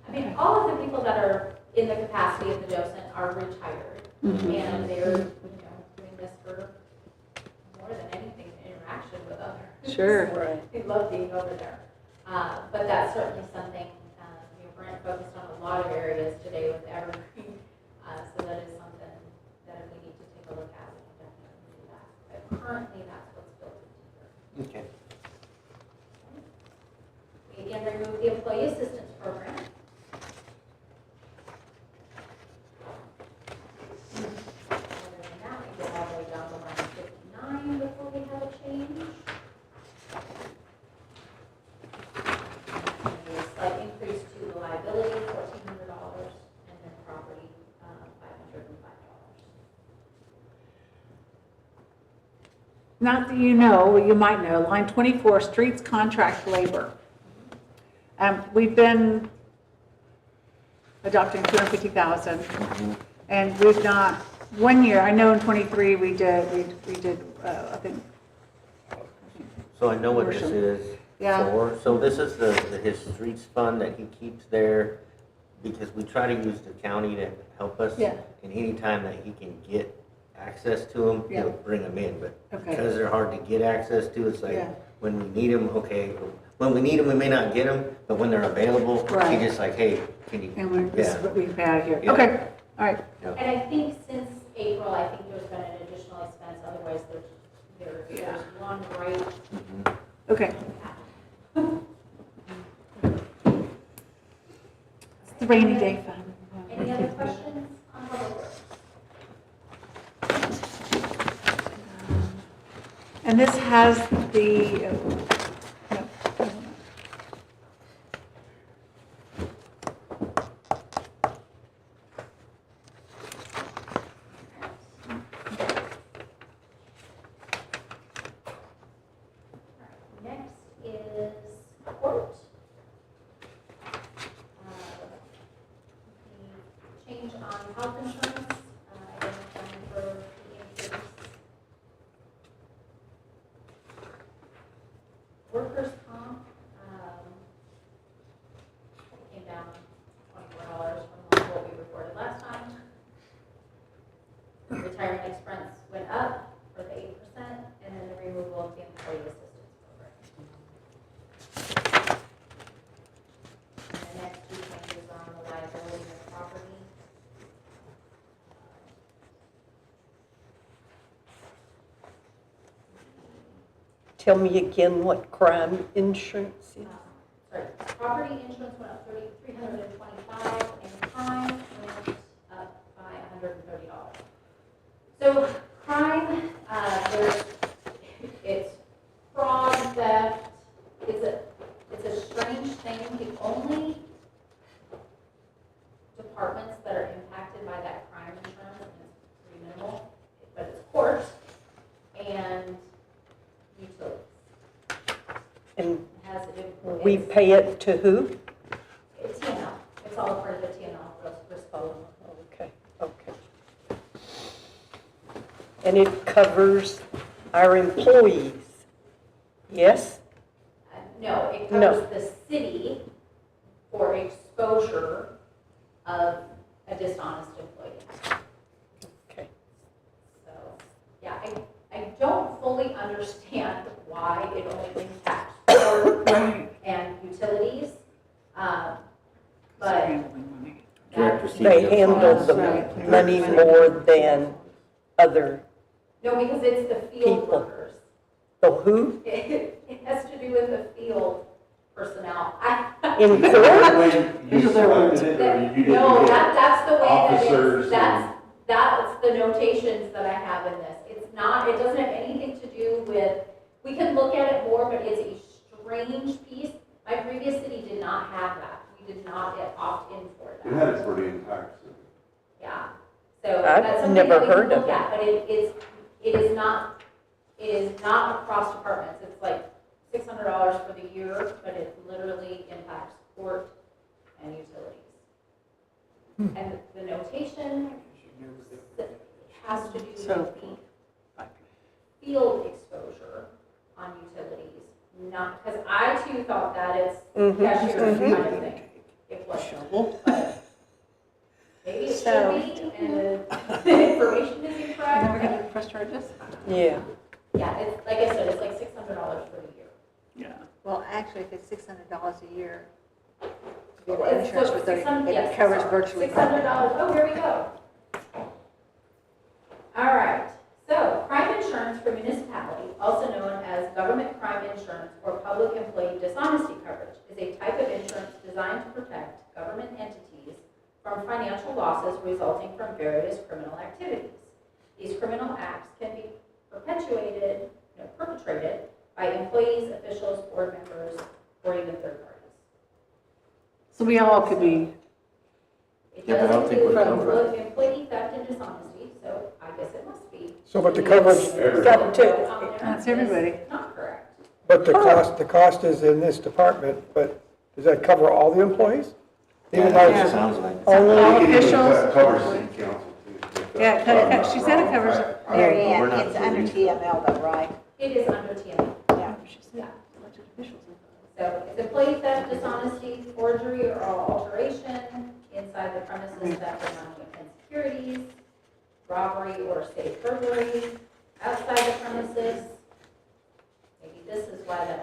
I mean, all of the people that are in the capacity of the docent are retired, and they're, doing this for more than anything, interaction with others. Sure. Right. They love being over there. But that's certainly something, Brent focused on a lot of areas today with Evergreen, so that is something that if we need to take a look at, we can definitely do that. But currently, that's what's built into here. Okay. We again remove the employee assistance program. Other than that, we get all the way down to line 59 before we have a change. And a slight increase to the liability, $1,400, and then property, $505. Not that you know, you might know, line 24, streets contract labor. We've been adopting 250,000, and we've not, one year, I know in 23 we did, I think, So I know what this Commercial. is Yeah. for. So this is his streets fund that he keeps there because we try to use the county to help us. Yeah. And any time that he can get access to them, Yeah. he'll bring them in. But Okay. because they're hard to get access to, it's like, Yeah. when we need them, okay, when we need them, we may not get them, but when they're available, Right. he just like, hey, can you? And this is Yeah. what we've had here. Yeah. Okay, all right. And I think since April, I think there's been an additional expense, otherwise there's one right. Mhm. Okay. It's the rainy day fund. Any other questions on public works? And this has the, no. Next is court. The change on health insurance, identifying for the increase. Workers' comp, it came down $24 from what we reported last time. Retirement expense went up for the 8%, and then the removal of the employee assistance program. And the next two changes on the liability and property. Tell me again what crime insurance is. Sorry, property insurance went up $325, and crime went up by $130. So crime, it's fraud, theft, it's a strange thing. The only departments that are impacted by that crime insurance, and it's pretty minimal, but it's court and utilities. And It has we pay it to who? It's TNL. It's all part of the TNL risk pool. Okay, okay. And it covers our employees, yes? No, it No. covers the city for exposure of a dishonest employee. Okay. So, yeah, I don't fully understand why it only impacts court and utilities. But Direct that- receipt. They handle the Right. money more than other, no, because it's the field People. workers. the who? It has to do with the field personnel. In court? You selected it, or you didn't No, get that's the way that officers it's, that's the notations that I have in this. It's not, it doesn't have anything to do with, we can look at it more, but it's a strange piece. My previous city did not have that. We did not get opt in for It had it that. for the entire city. Yeah. So I've that's something never that we can heard of look at, but it is not across departments. It's like $600 for the year, but it literally impacts court and utilities. And the notation has to do with the field exposure on utilities, not, because I too thought that it's cashier kind of thing. It wasn't, but maybe it So- should be, and the information is And then we're incorrect. going to press charges? Yeah. Yeah, it's, like I said, it's like $600 for the year. Yeah. Well, actually, if it's $600 a year, to be Well, the it's insurance so with the, 600 it yes, covers sorry. virtually. $600, oh, here we go. All right, so crime insurance for municipality, also known as government crime insurance or public employee dishonesty coverage, is a type of insurance designed to protect government entities from financial losses resulting from various criminal activities. These criminal acts can be perpetrated by employees, officials, board members, or even third parties. So we all could be, It Yeah, but I does don't think include we're covered. employee theft and dishonesty, so I guess it must be. So, but the coverage, Got to- That's everybody. Not correct. but the cost is in this department, but does that cover all the employees? Even though Yeah, it's- sounds like. all It officials. covers city council too. Yeah, she said it covers it. There, We're not yeah, it's under police. TML though, right? It is under TML. Yeah. She said elected officials. So it's employee theft, dishonesty, forgery, or alteration inside the premises theft of money and securities, robbery or safe burglary, outside the premises. Maybe this is why the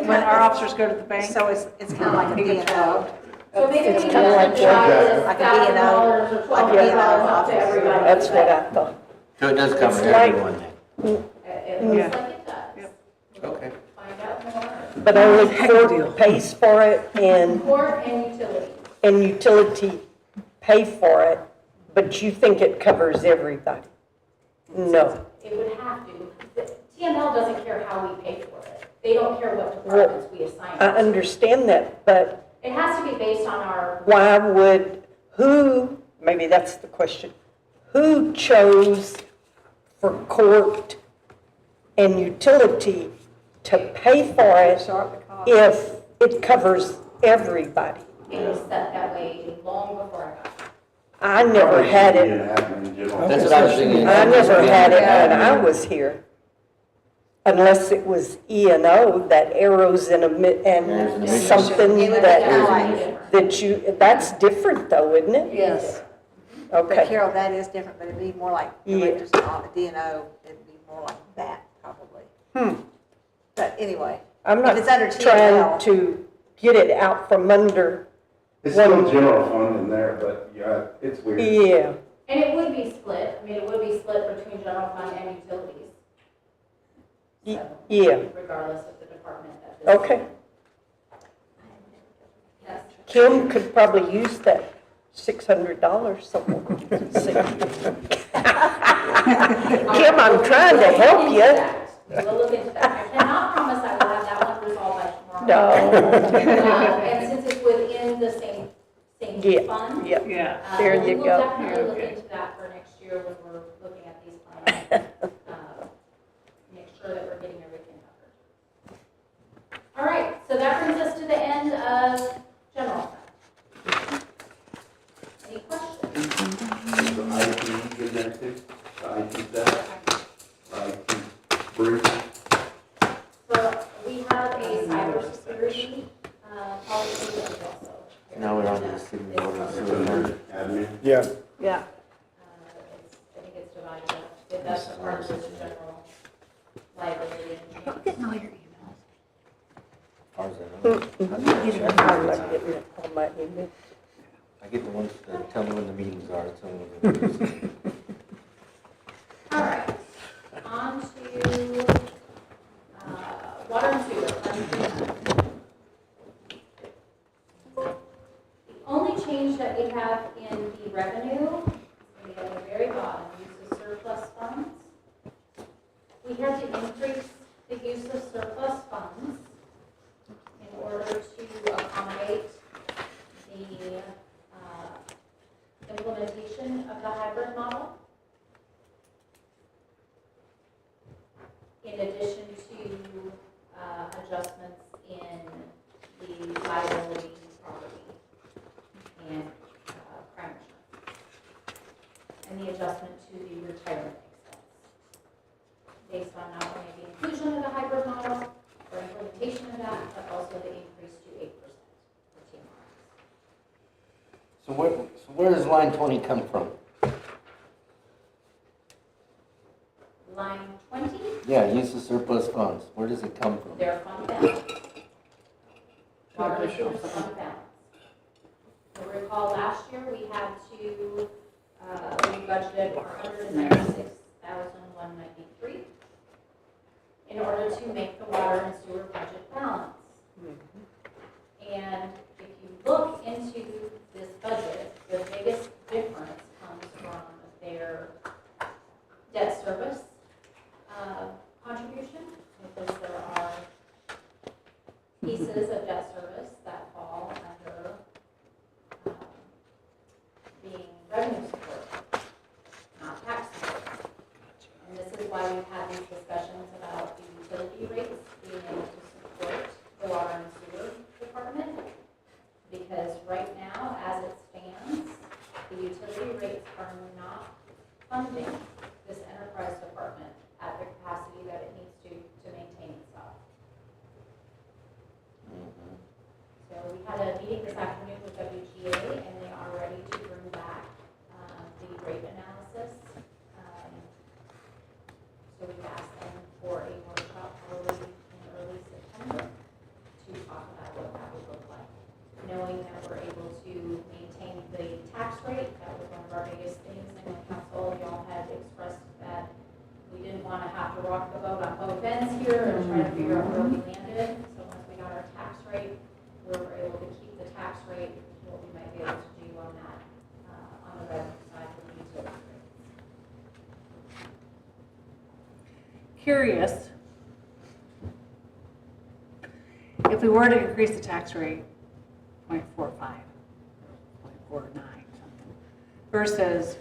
when our officers go to the bank. So it's kind of like a He gets D&O. So maybe we It's just kinda like divide this like a B&O, $1,000 or like a $1,200 B&O up to everybody. That's what I thought. So it does cover It's like- everyone then? It Yeah. looks like it does. Yep. We'll Okay. Find out more. But only court pays for it Court and utilities. and utility pay for it, but you think it covers everybody? No. It would have to. TML doesn't care how we pay for it. They don't care what departments we assign. I it to. understand that, but It has to be based on our, why would, maybe that's the question, who chose for court and utility to pay for it if it covers everybody? it was set that way long before I got here. I never had it, That's what I was thinking. I never had it when I was here. Unless it was E&O, that arrows and and something It would be that, allied. that's different though, isn't it? Yes. But Okay. Carol, that is different, but it'd be more like, Yeah. just on the D&O, it'd be more like that, probably. But anyway, I'm if not it's under trying TML, to get it out from under, It's still general fund in there, but yeah, it's weird. yeah. And it would be split. I mean, it would be split between general fund and utilities. So, Yeah, regardless of the department that this is okay. in. Yes. Kim could probably use that $600 somewhere. Kim, I'm trying to help you. We'll look into that. I cannot promise I will have that one resolved by tomorrow. No. And since it's within the same Yeah, fund. yeah. Yeah. There we you will go. definitely look Okay. into that for next year when we're looking at these plans. Make sure that we're getting everything covered. All right, so that brings us to the end of general fund. Any questions? The IT in there too, the IT staff, IT brief. So we have a cybersecurity policy that we also. Now we're on to the city water and sewer fund. Admin. Yeah, Yeah. I think it's divided up. If that's the part of the general liability. I'm getting all your emails. As far as I know. I'm not getting it on my email. I get the ones that tell me when the meetings are, tell me when the meetings are. All right, on to water and sewer. Fund 3. The only change that we have in the revenue, we have at the very bottom, use of surplus funds. We had to increase the use of surplus funds in order to accommodate the implementation of the hybrid model. In addition to adjustments in the liability, property, and crime insurance. And the adjustment to the retirement expense. Based on not only the inclusion of the hybrid model or implementation of that, but also the increase to 8% for TMRs. So where does line 20 come from? Line 20, Yeah, use of surplus funds. Where does it come from? their fund balance. Water and sewer fund balance. You'll recall last year we had to, we budgeted $196,193 in order to make the water and sewer budget balance. And if you look into this budget, the biggest difference comes from their debt service contribution, because there are pieces of debt service that fall under being revenue support, not tax support. And this is why we've had these discussions about the utility rates being able to support the water and sewer department. Because right now, as it stands, the utility rates are not funding this enterprise department at the capacity that it needs to maintain itself. So we had a meeting this afternoon with WGA, and they are ready to bring back the rate analysis. So we've asked them for a workshop probably in early September rock the boat on both ends here and try to figure out where we landed. So once we got our tax rate, we were able to keep the tax rate, what we might be able to do on that, on the revenue side with the utility rates. Curious, if we were to increase the tax rate 0.45, 0.49 something, versus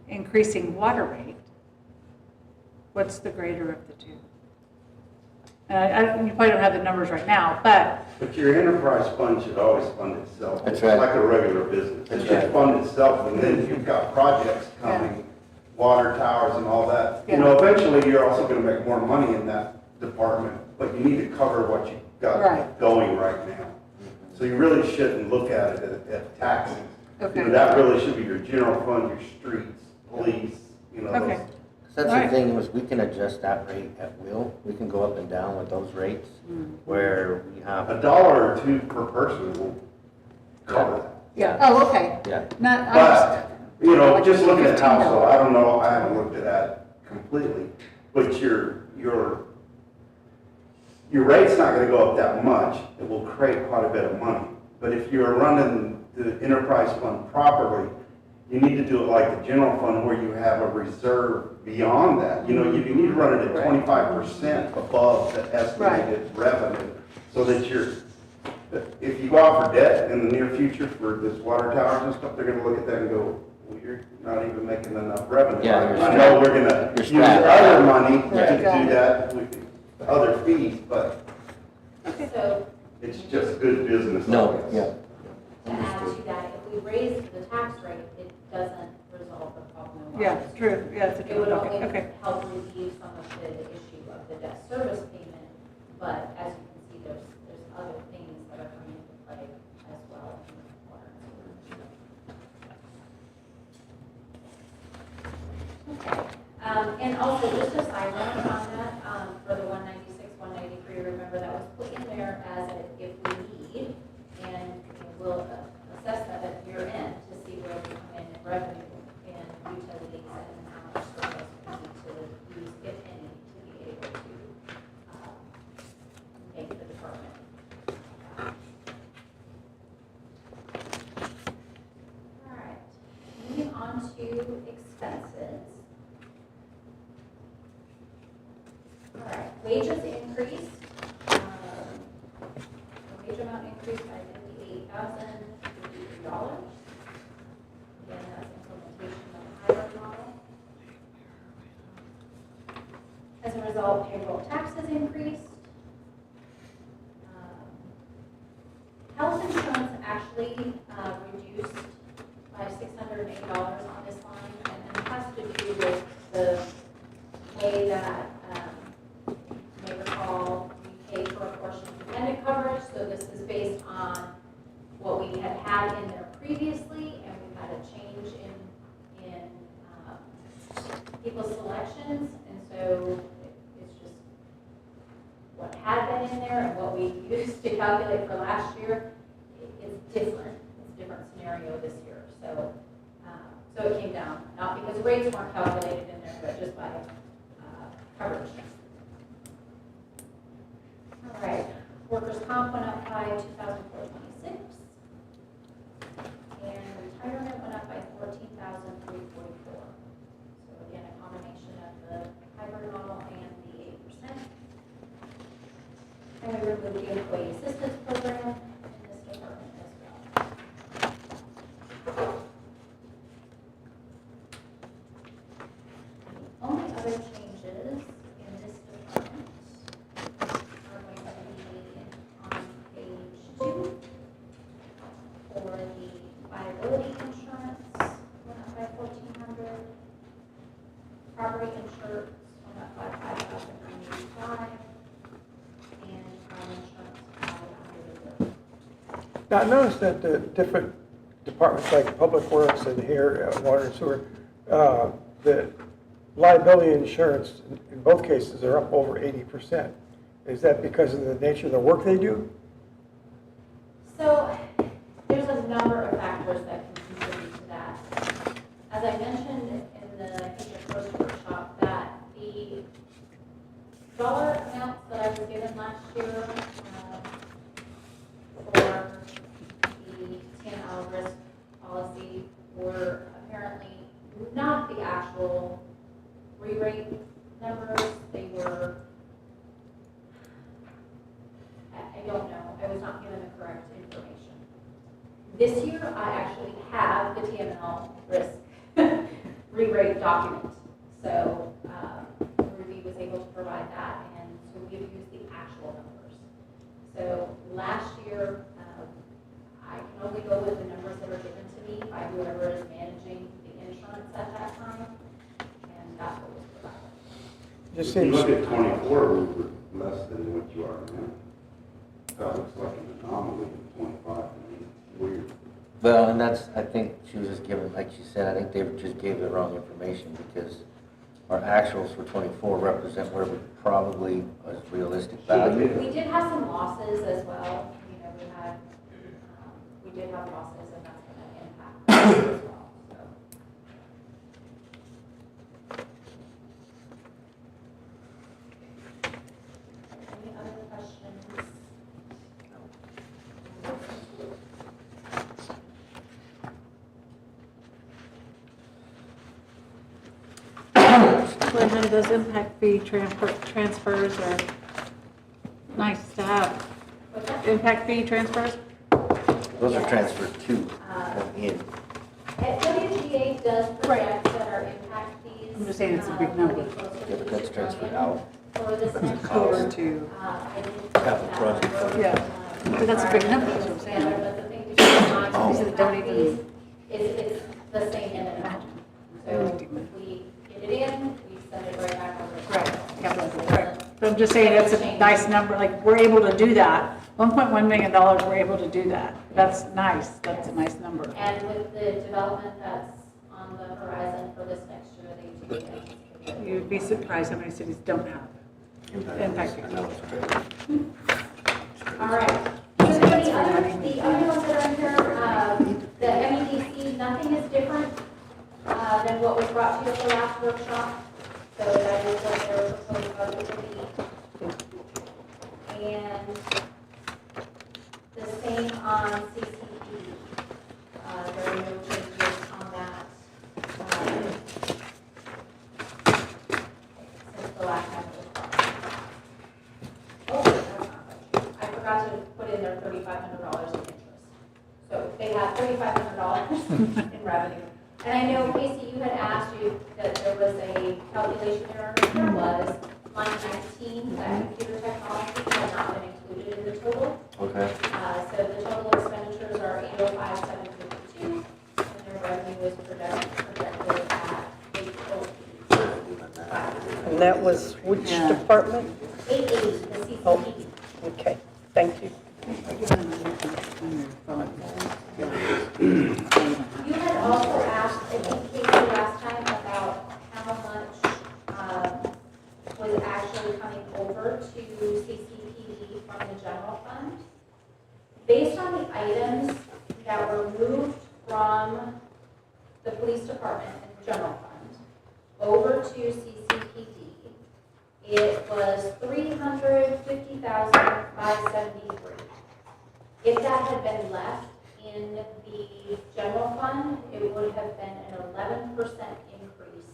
increasing water rate, what's the greater of the two? And you probably don't have the numbers right now, but, But your enterprise fund should always fund itself. That's It's right. like a regular business. It That's should right. fund itself, and then you've got projects coming, water towers and all that. You Yeah. know, eventually, you're also gonna make more money in that department, but you need to cover what you've got Right. going right now. So you really shouldn't look at it at taxes. Okay. You know, that really should be your general fund, your streets, police, you know, Okay. those. That's the Alright. thing, is we can adjust that rate at will. We can go up and down with those rates, where we have, $1 or $2 per person will cover that. yeah, oh, okay. yeah. Not, I But, you know, just looking at $15. household, I don't know, I haven't looked at that completely, but your rate's not gonna go up that much. It will create quite a bit of money. But if you're running the enterprise fund properly, you need to do it like the general fund where you have a reserve beyond that. You know, you need to run it at 25% above the estimated revenue, so that if you go out for debt in the near future for this water towers and stuff, they're gonna look at that and go, well, you're not even making enough revenue. Yeah, you're I know we're gonna You're use strapped. other money to Right. do that with other fees, but So it's just good business. I No, guess. yeah. to add to that, if we raise the tax rate, it doesn't resolve the problem. in Yeah, water. true, yeah, it's a It true, would okay, only okay. help relieve some of the issue of the debt service payment, but as you can see, there's other things that are coming into play as well in the water and sewer. Okay, and also just a side note on that, for the 196, 193, remember that was put in there as a if we need, and we'll assess that at year end to see where we come in revenue and utilities and how much surplus we need to use, if any, to be able to make the department. All right, moving on to expenses. All right, wages increased. The wage amount increased by $58,053. Again, that's implementation of the hybrid model. As a result, payroll taxes increased. Health insurance actually reduced by $608 on this line, and it has to do with the way that, you may recall, we pay for a portion of dependent coverage, so this is based on what we had in there previously, and we've had a change in people's selections, and so it's just what had been in there and what we used to calculate for last year is different. It's a different scenario this year, so so it came down, not because rates weren't calculated in there, but just by coverage. All right, workers' comp went up by $2,426, and retirement went up by $14,344. So again, a combination of the hybrid model and the 8%. And we removed the employee assistance program in this department as well. The only other changes in this department are going to be on page 2 for the liability insurance went up by $1,400. Property insurance went up by $5,985, and car insurance by $130. Now, I noticed that the different departments like Public Works and here, Water and Sewer, the liability insurance in both cases are up over 80%. Is that because of the nature of the work they do? So there's a number of factors that can contribute to that. As I mentioned in the I think the first workshop, that the dollar amounts that I was given last year for the 10-hour risk policy were apparently not the actual re-rate numbers. They were, I don't know, I was not given the correct information. This year, I actually have the TML risk re-rate document. So Ruby was able to provide that, and so we've used the actual numbers. So last year, I can only go with the numbers that are given to me by whoever is managing the insurance at that time, and that's what was provided. Just If you seems, look at 24, we were less than what you are now. That looks like an anomaly in 25, I mean, it's weird. Well, and that's, I think she was just giving, like she said, I think they just gave the wrong information because our actuals for 24 represent where we probably was realistic value. We did have some losses as well. You know, we did have losses, and that's going to impact us as well. So. Any other questions? Glenda, those impact fee transfers are nice to have. What's that? Impact fee transfers? Those are transferred to, in. WGA does project that our impact fees. I'm just saying it's a big number. will be closer to Yeah, but that's 6 transferred million out. For this next Closer year. to, I didn't. Capital project fund. Yeah. But that's a big number, that's what I'm saying. But the thing to keep in mind Oh. with Is it don't impact even- fees is it's the same in and out. So we get it in, we send it right back over. right, yeah, right. But I'm just saying, that's a nice number, like, we're able to do that. $1.1 million, we're able to do that. That's nice, that's a nice number. And with the development that's on the horizon for this next year, they do anticipate. You'd be surprised how many cities don't have. Impact fee. I know it's crazy. All right. So the other ones that are in here, the MEDC, nothing is different than what was brought to you at the last workshop. So that is what their proposed budget will be. And the same on CCP. There are no changes on that. Since the last time it was brought. Oh, that's not budget. I forgot to put in their $3,500 in interest. So they have $3,500 in revenue. And I know, Casey, you had asked you that there was a calculation error. There was. Line 19, that computer technology had not been included in the total. Okay. So the total expenditures are 805,752, and their revenue is projected at 802. And that was which Yeah. department? 880, the CCP. Oh. Okay, thank you. You had also asked, I think, Casey, last time about how much was actually coming over to CCPD from the general fund. Based on the items that were moved from the police department and general fund over to CCPD, it was $350,573. If that had been left in the general fund, it would have been an 11% increase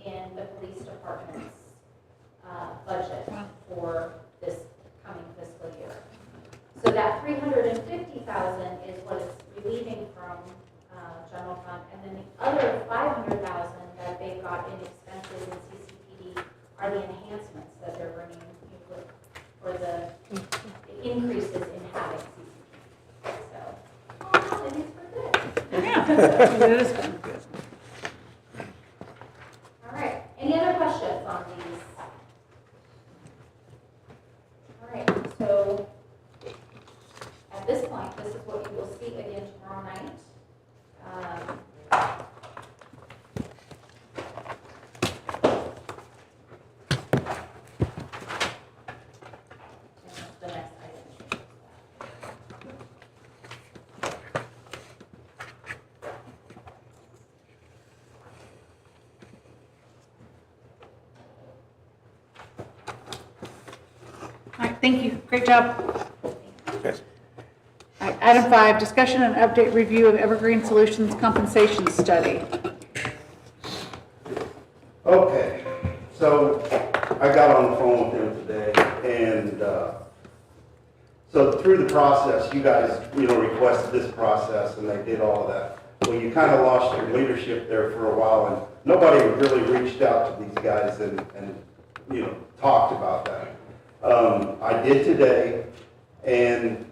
in the police department's budget for this coming fiscal year. So that $350,000 is what it's relieving from general fund, and then the other $500,000 that they've got in expenses in CCPD are the enhancements that they're bringing for the increases in having CCPD. So, I think it's pretty good. Yeah, it is kind of good. All right, any other questions on these? All right, so at this point, this is what you will see again tomorrow night. And the next item. thank you, great job. Yes. All right, item 5, discussion and update review of Evergreen Solutions compensation study. Okay, so I got on the phone with him today, and so through the process, you guys, requested this process, and they did all of that. Well, you kind of lost your leadership there for a while, and nobody really reached out to these guys and talked about that. I did today, and,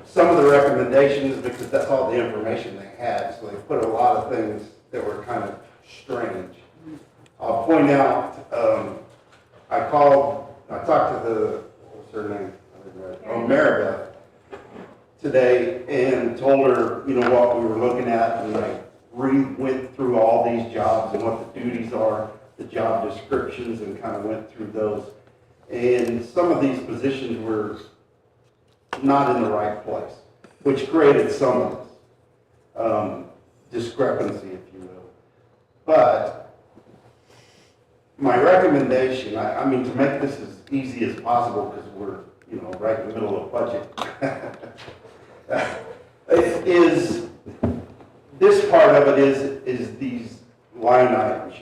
some of the recommendations, because that's all the information they had, so they put a lot of things that were kind of strange. I'll point out, I talked to what's her name? Maribeth today, and told her, what we were looking at, and I went through all these jobs and what the duties are, the job descriptions, and kind of went through those. And some of these positions were not in the right place, which created some of this discrepancy, if you will. But my recommendation, I mean, to make this as easy as possible, because we're, right in the middle of budget, is this part of it is these line items,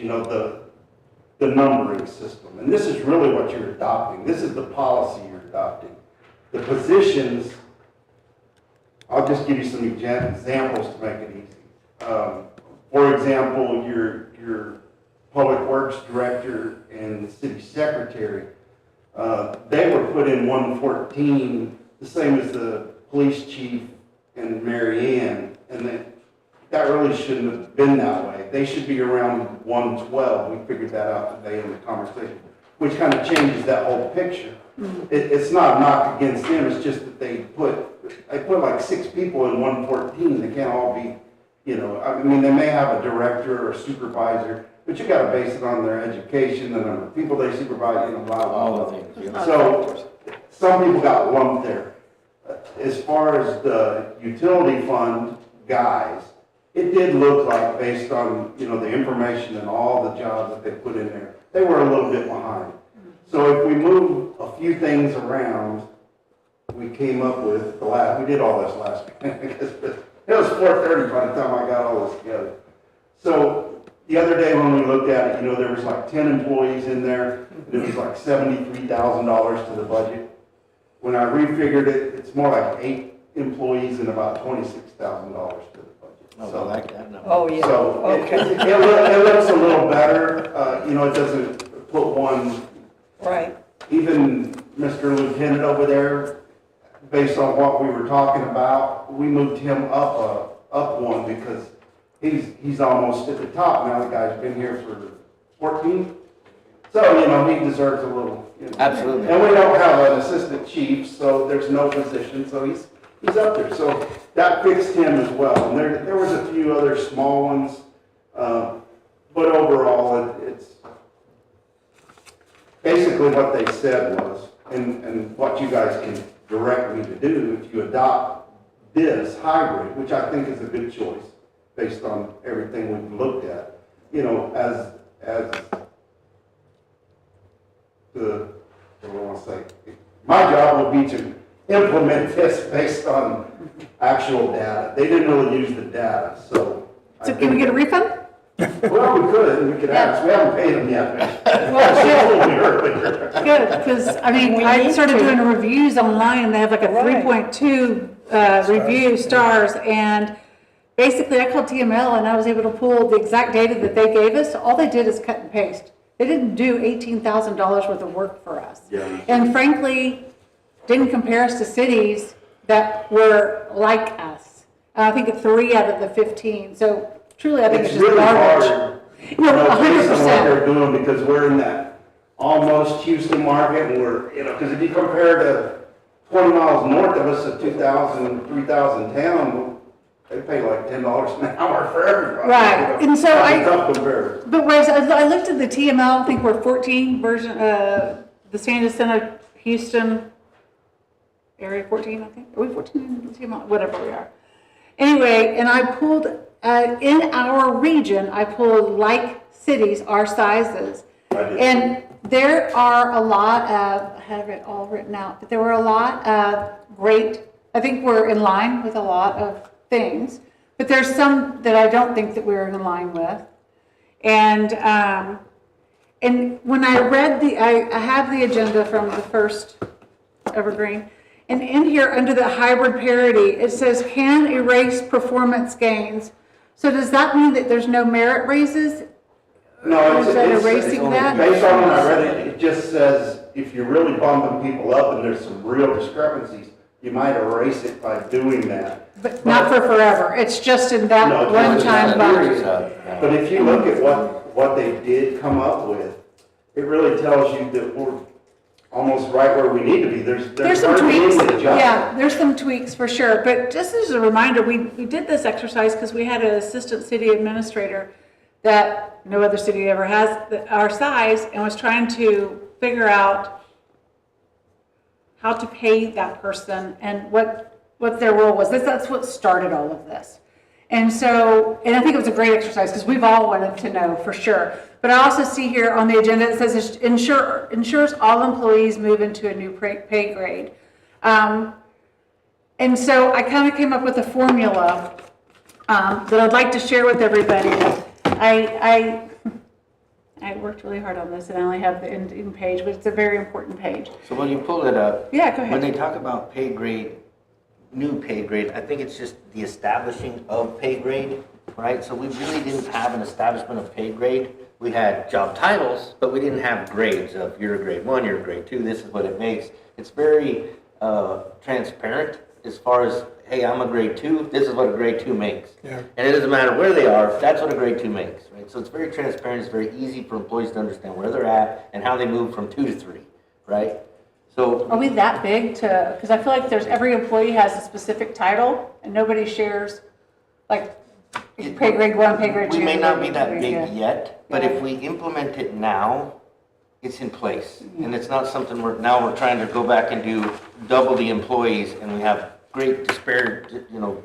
the numbering system. And this is really what you're adopting. This is the policy you're adopting. The positions, I'll just give you some examples to make it easy. For example, your Public Works Director and the City Secretary, they were put in 114, the same as the Police Chief and Mary Ann, and that really shouldn't have been that way. They should be around 112. We figured that out today in the conversation, which kind of changes that whole picture. It's not a knock against them, it's just that they put like 6 people in 114. They can't all be, I mean, they may have a director or a supervisor, but you gotta base it on their education, the number of people they supervise, blah, blah, All blah. the things, yeah. So, some people got lumped there. As far as the utility fund guys, it did look like, based on, the information and all the jobs that they put in there, they were a little bit behind. So if we move a few things around, we came up with we did all this last week. It was 4:30 by the time I got all this together. So the other day when we looked at it, there was like 10 employees in there, and it was like $73,000 to the budget. When I refigured it, it's more like 8 employees and about $26,000 to the budget. Oh, I like that number. Oh, yeah, So okay, it looks a little better, it doesn't put one, right. even Mr. Lieutenant over there, based on what we were talking about, we moved him up one because he's almost at the top now. The guy's been here for 14. So, he deserves a little, Absolutely. And we don't have an assistant chief, so there's no position, so he's up there. So that fixed him as well. And there was a few other small ones, but overall, it's basically what they said was, and what you guys can direct me to do, if you adopt this hybrid, which I think is a good choice, based on everything we've looked at, as what do I want to say? My job will be to implement this based on actual data. They didn't really use the data, so. So can we get a refund? Well, we could ask. We haven't paid them yet. Well, good, because, We I need started to. doing reviews online, and they have like a Right. 3.2 review stars, and basically I called TML, and I was able to pull the exact data that they gave us. All they did is cut and paste. They didn't do $18,000 worth of work for us. Yeah. And frankly, didn't compare us to cities that were like us. I think 3 out of the 15, so truly I think it's It's just really garbage. hard, No, based on what 100%. they're doing, because we're in that almost Houston market, and we're, because if you compare to 20 miles north of us, a 2,000, 3,000 town, they pay like $10 an hour for everybody. Right, and so That's a tough comparison. But whereas I looked at the TML, I think we're 14 version, the San Jacinto, Houston, area 14, I think. Are we 14 in the TML? Whatever we are. Anyway, and I pulled, in our region, I pulled like cities, our sizes. I did. And there are a lot of have it all written out, but there were a lot of great, I think we're in line with a lot of things, but there's some that I don't think that we're in line with. And when I read I have the agenda from the first Evergreen, and in here, under the hybrid parity, it says can erase performance gains. So does that mean that there's no merit raises? No, Is that erasing that? based on when I read it, it just says if you're really bumping people up and there's some real discrepancies, you might erase it by doing that. But not for forever, it's just in that No, one just time that bump. period. But if you look at what they did come up with, it really tells you that we're almost right where we need to be. There's some hardly tweaks, any adjustment. yeah, there's some tweaks for sure, but just as a reminder, we did this exercise because we had an assistant city administrator that no other city ever has our size, and was trying to figure out how to pay that person and what their role was. That's what started all of this. And so, and I think it was a great exercise because we've all wanted to know for sure. But I also see here on the agenda, it says ensures all employees move into a new pay grade. And so I kind of came up with a formula that I'd like to share with everybody. I worked really hard on this, and I only have the ending page, but it's a very important page. So when you pull it up. Yeah, go ahead. When they talk about pay grade, new pay grade, I think it's just the establishing of pay grade, right? So we really didn't have an establishment of pay grade. We had job titles, but we didn't have grades of you're a grade 1, you're a grade 2, this is what it makes. It's very transparent as far as, hey, I'm a grade 2, this is what a grade 2 makes. Yeah. And it doesn't matter where they are, that's what a grade 2 makes, right? So it's very transparent, it's very easy for employees to understand where they're at and how they move from 2 to 3, right? So Are we that big to, because I feel like every employee has a specific title and nobody shares, like, pay grade 1, pay grade 2. we may not be that big yeah. yet, but if we implement it now, it's in place. And it's not something we're trying to go back and do double the employees and we have great disparity, Well,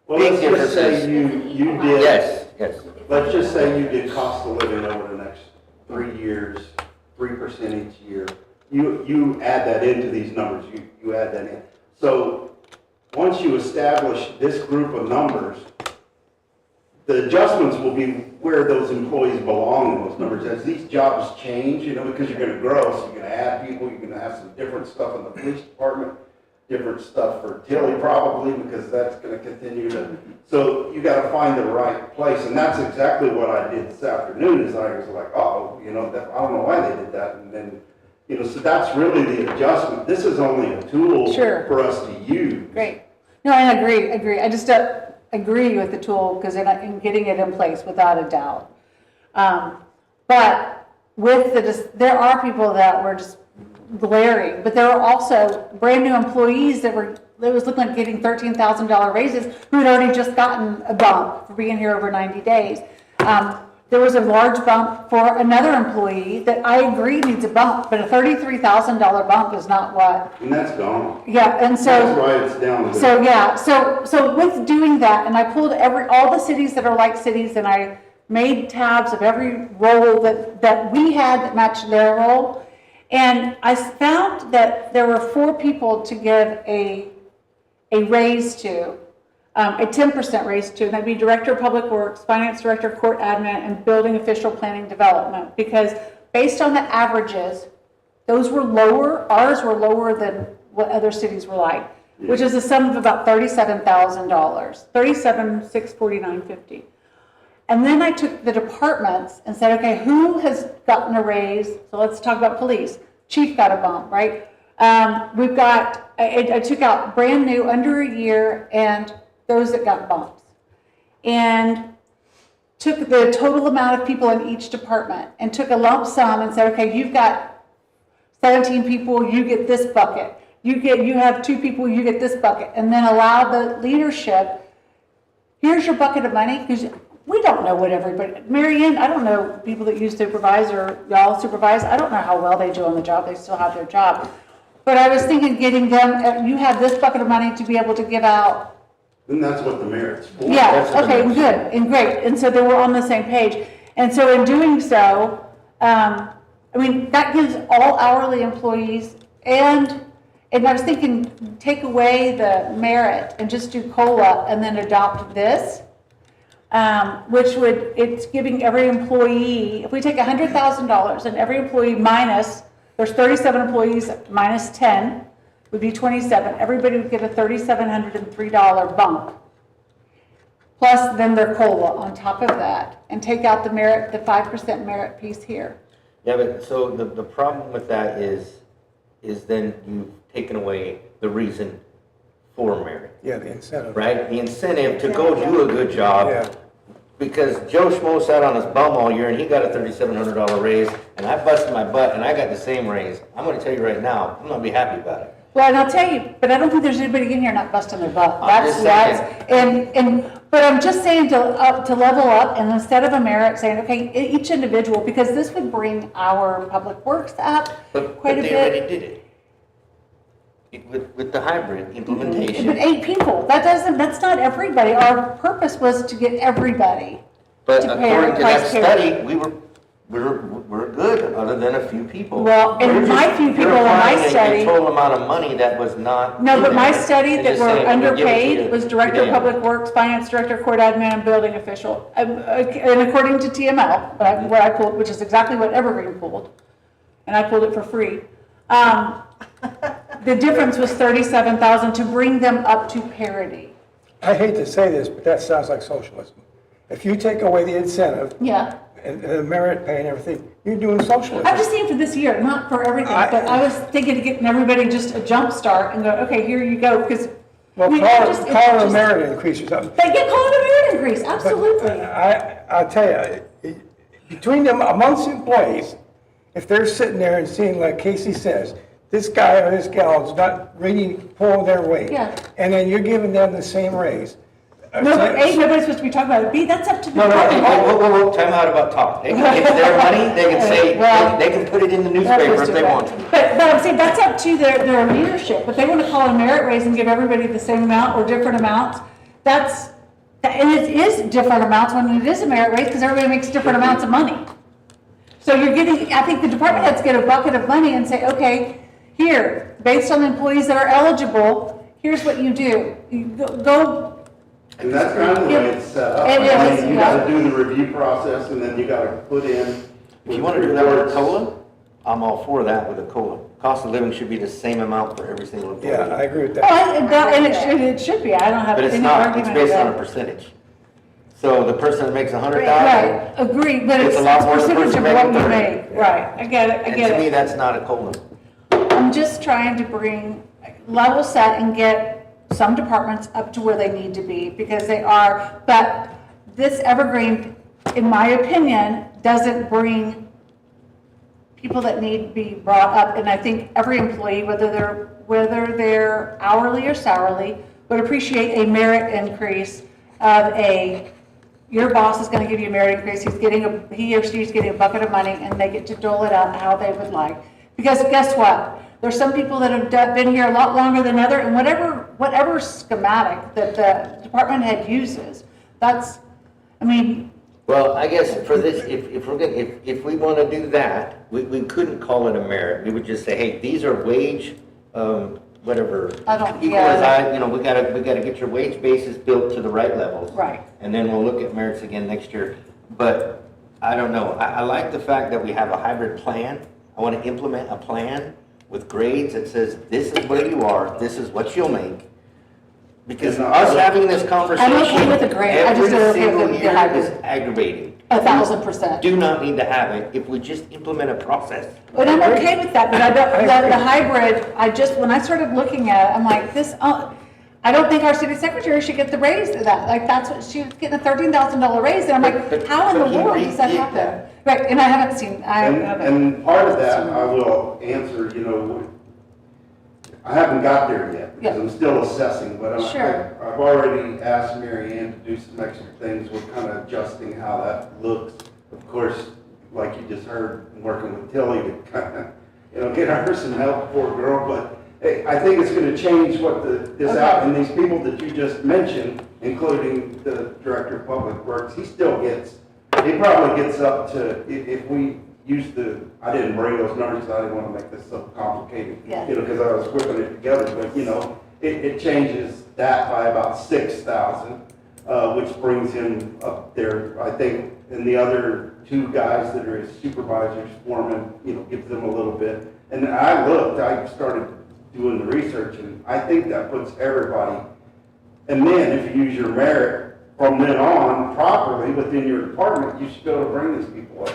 big let's just say differences. you did. Yes. Let's just say you did cost of living over the next 3 years, 3% each year. You add that into these numbers, you add that in. So once you establish this group of numbers, the adjustments will be where those employees belong in those numbers. As these jobs change, because you're gonna grow, so you're gonna add people, you're gonna have some different stuff in the police department, different stuff for Tilly probably, because that's gonna continue to, so you gotta find the right place. And that's exactly what I did this afternoon, is I was like, oh, I don't know why they did that. And then, so that's really the adjustment. This is only a tool Sure. for us to use. Great. No, I agree. I just agree with the tool because in getting it in place without a doubt. But with there are people that were just glaring, but there are also brand new employees that was looking like getting $13,000 raises who had already just gotten a bump for being here over 90 days. There was a large bump for another employee that I agree needs a bump, but a $33,000 bump is not what. And that's gone. Yeah, and so. That's why it's down to. So, yeah, so with doing that, and I pulled all the cities that are like cities, and I made tabs of every role that we had that matched their role. And I found that there were 4 people to give a raise to, a 10% raise to, and that'd be Director of Public Works, Finance Director, Court Admin, and Building Official Planning Development. Because based on the averages, those were lower, ours were lower than what other cities were like, which is a sum of about $37,000, $37,649.50. And then I took the departments and said, okay, who has gotten a raise? So let's talk about police. Chief got a bump, right? We've got, I took out brand new, under a year, and those that got bumps. And took the total amount of people in each department and took a lump sum and said, okay, you've got 17 people, you get this bucket. You have 2 people, you get this bucket. And then allow the leadership, here's your bucket of money, because we don't know what everybody, Mary Ann, I don't know people that you supervise or y'all supervise, I don't know how well they do on the job, they still have their job. But I was thinking getting them, you have this bucket of money to be able to give out. And that's what the merit's for. Yeah, okay, good, and great, and so they were on the same page. And so in doing so, that gives all hourly employees and I was thinking, take away the merit and just do COLA and then adopt this, which would, it's giving every employee, if we take $100,000 and every employee minus, there's 37 employees minus 10, would be 27. Everybody would get a $3,703 bump. Plus then their COLA on top of that, and take out the merit, the 5% merit piece here. Yeah, but so the problem with that is then you've taken away the reason for merit, Yeah, the incentive. right? The incentive to go do a good job. Yeah. Because Joe Schmo sat on his bum all year and he got a $3,700 raise, and I busted my butt and I got the same raise. I'm gonna tell you right now, I'm gonna be happy about it. Well, and I'll tell you, but I don't think there's anybody in here not busting their butt. I'm just But I'm just saying to level up, and instead of a merit, saying, okay, each individual, because this would bring our public works up But quite a they already bit. did it. With the hybrid implementation. But 8 people, that's not everybody. Our purpose was to get everybody But to pay our according to that price parity. study, we're good, other than a few people. Well, and You're my just- few people you're in my applying study- a total amount of money that was not. No, in but my there, study and that just were saying, we're gonna give it to underpaid you was Director of today. Public Works, Finance Director, Court Admin, and Building Official. And according to TML, what I pulled, which is exactly what Evergreen pulled, and I pulled it for free. The difference was 37,000 to bring them up to parity. I hate to say this, but that sounds like socialism. If you take away the incentive Yeah. and the merit pay and everything, you're doing socialism. I'm just saying for this year, not for everything, but I was thinking of getting everybody just a jump start and go, okay, here you go, because. Well, call it a merit increase or something. They get called a merit increase, absolutely. I'll tell you, between them, amongst employees, if they're sitting there and seeing, like Casey says, this guy or this gal is not really pulling their weight. Yeah. And then you're giving them the same raise. No, but A, nobody's supposed to be talking about it. B, that's up to the No, no, department. Whoa, time out about talk. They can, it's their money, they can say, Well, they can put it in the That's newspaper what's if they too want bad. to. But I'm saying, that's up to their leadership, but they want to call it a merit raise and give everybody the same amount or different amounts. And it is different amounts when it is a merit raise, because everybody makes different amounts of money. So you're getting, I think the department heads get a bucket of money and say, okay, here, based on the employees that are eligible, here's what you do. You go. And that's kind of the way it's set up. It I is, mean, you yeah. gotta do the review process, and then you gotta put in. If you want to do that with a COLA, I'm all for that with a COLA. Cost of living should be the same amount for every single employee. Yeah, I agree with Oh, that. and it should be, I don't have But it's any not, argument it's based with on a that. percentage. So the person that makes 100,000, Right, agree, but It's it's a lot more than the percentage of person what you making make, 30. right, I get it, I and get to me, it. that's not a COLA. I'm just trying to bring level set and get some departments up to where they need to be, because they are, but this Evergreen, in my opinion, doesn't bring people that need to be brought up, and I think every employee, whether they're hourly or salary, would appreciate a merit increase of your boss is gonna give you a merit increase, he or she's getting a bucket of money, and they get to dole it out how they would like. Because guess what? There's some people that have been here a lot longer than other, and whatever schematic that the department head uses, that's, I mean, Well, I guess for this, if we want to do that, we couldn't call it a merit. We would just say, hey, these are wage, whatever. I don't- Equal as we gotta get your wage basis built to the right levels. Right. And then we'll look at merits again next year. But I don't know. I like the fact that we have a hybrid plan. I want to implement a plan with grades that says, this is where you are, this is what you'll make. Because us having this conversation I'm okay with the grade. I just every don't okay single with the year hybrid. is aggravating. 1,000%. Do not need to have it if we just implement a process. But I'm okay with that, but I don't, the hybrid, when I started looking at it, I'm like, I don't think our city secretary should get the raise of that. Like, that's what, she was getting a $13,000 raise, and I'm like, But how in the he world does that redid happen? that. Right, and I haven't seen, And part of that, I will answer, I haven't got there yet, because Yeah. I'm still assessing, but Sure. I've already asked Mary Ann to do some extra things. We're kind of adjusting how that looks. Of course, like you just heard, I'm working with Tilly to kind of, get her some help, poor girl, but hey, I think it's gonna change what this out, and these people that you just mentioned, including the Director of Public Works, he probably gets up to, if we used to, I didn't bring those numbers, 'cause I didn't want to make this so complicated. Yeah. You know, because I was whipping it together, but, you know, it changes that by about 6,000, which brings him up there, I think, and the other two guys that are his supervisors, foreman, you know, gives them a little bit. And I looked, I started doing the research, and I think that puts everybody. And then if you use your merit from then on properly within your department, you should be able to bring these people up.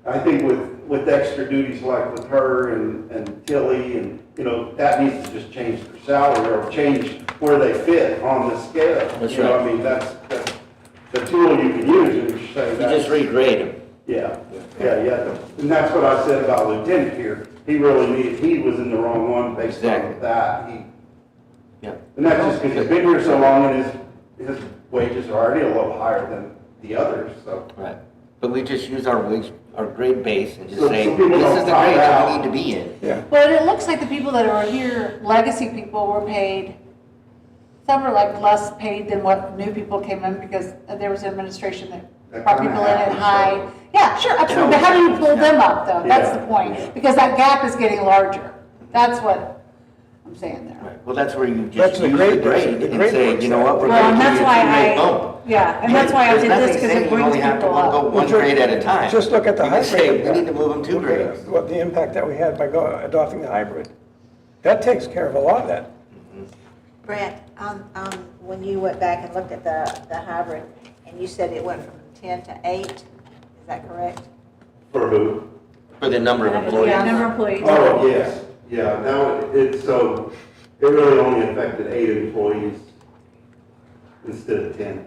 I think with extra duties like with her and Tilly, and, you know, that needs to just change their salary or change where they fit on the scale. That's You know, right. I mean, that's the tool you can use, and you say You that. just regrade them. Yeah, and that's what I said about Lieutenant here. He really needed, he was in the wrong one based Exactly. on that. Yeah. And that's just because he's been here so long and his wages are already a little higher than the others, so. Right. But we just use our wage, our grade base and just So say, people this don't is the find grade that we out. need to be in. Yeah. But it looks like the people that are here, legacy people, were paid, some are like less paid than what new people came in because there was administration that That brought kinda people in at happens, high. so. Yeah, sure, absolutely, but how do you pull them up though? That's the Yeah. point, because that gap is getting larger. That's what I'm saying there. Right. Well, that's where you That's just the use the grade- grade the and grade say, works you know what, we're Well, going and to that's give you a why two-grade bump. Yeah, and that's why I There's did this, nothing because saying it you brings only have to people go up. one grade at a time. Just look at the You can hybrid. say, we need to move them two Look at grades. What the impact that we had by adopting the hybrid. That takes care of a lot of that. Brent, when you went back and looked at the hybrid, and you said it went from 10 to 8, is that correct? For who? For the number of employees. Yeah, number of employees. Oh, yes, yeah, so, it really only affected 8 employees instead of 10.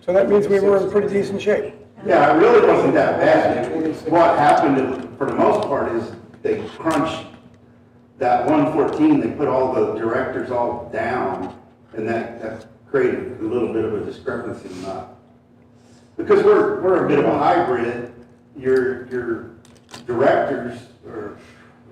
So that means we were in pretty decent shape. Yeah, it really wasn't that bad. What happened, for the most part, is they crunched that 114, they put all the directors all down, and that created a little bit of a discrepancy in that. Because we're a bit of a hybrid, your directors are,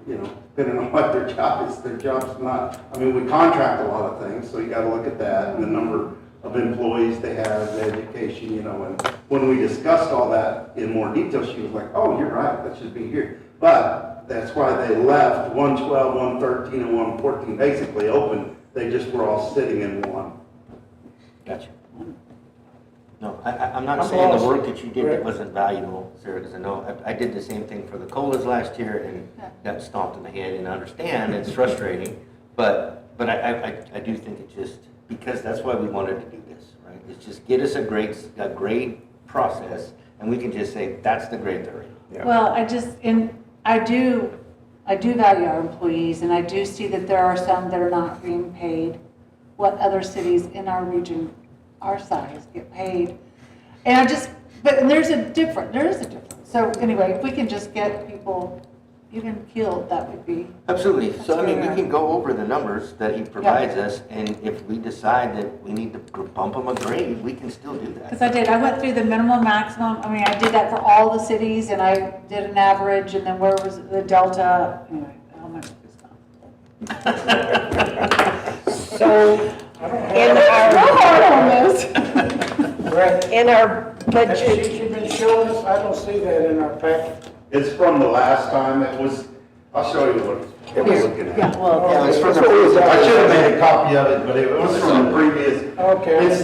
you know, depending on what their job's not, I mean, we contract a lot of things, so you gotta look at that, and the number of employees they have, the education, you know, and when we discussed all that in more detail, she was like, oh, you're right, that should be here. But that's why they left 112, 113, and 114 basically open, they just were all sitting in one. Gotcha. No, I'm not saying the work that you did that wasn't valuable, Sarah, because I know, I did the same thing for the COLAs last year and got stomped in the head, and I understand, it's frustrating, but I do think it just, because that's why we wanted to do this, right? It's just get us a grade process, and we can just say, that's the grade they're in. Yeah. Well, I do value our employees, and I do see that there are some that are not being paid what other cities in our region, our size, get paid. And there is a difference. So anyway, if we can just get people even killed, that would be. Absolutely. That's So, I mean, we where- can go over the numbers that he provides us, and if we decide that we need to bump them a grade, we can still do Because that. I went through the minimum, maximum, I mean, I did that for all the cities, and I did an average, and then where was the delta, anyway, how much is So in our That budget, sheet you've been showing us, I don't see that in our packet. It's from the last time, I'll show you what it was looking at. Yeah, well, Yeah, it's for the. I should have made a copy of it, but it was from the previous, Okay. it's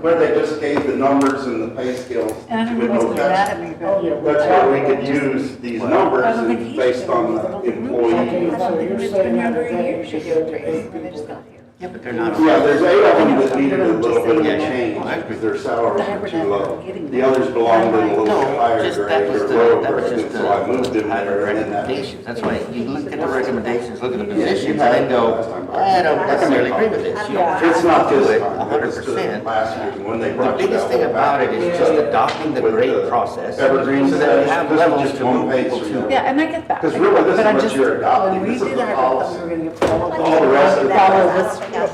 where they just gave the numbers and the pay scales and I don't with know what's no gonna be mad cuts. at me, Oh, but. yeah. That's where we could use these numbers and based on the Okay, employee. so you're saying that they should go to 8 people. Yeah, but they're not. Yeah, there's 8 of them that needed a little bit of a change because their salaries were too low. The others belonged in a little No, bit higher just, grade or that lower was grade, just so I moved them the there and then that. recommendations. That's why you look at the recommendations, look at the positions, and then go, I don't necessarily agree with this. You don't have It's not to do this it time, it was just 100%. last year when they The brought you biggest that thing whole about it package. is just adopting the With grade the process, evergreen so that we status, have this is levels just to one move page people from to. the- Yeah, and I get that. 'Cause really, this But is I what just- you're adopting. When we This is did the that, I thought we policy. were gonna get follow All the rest of it.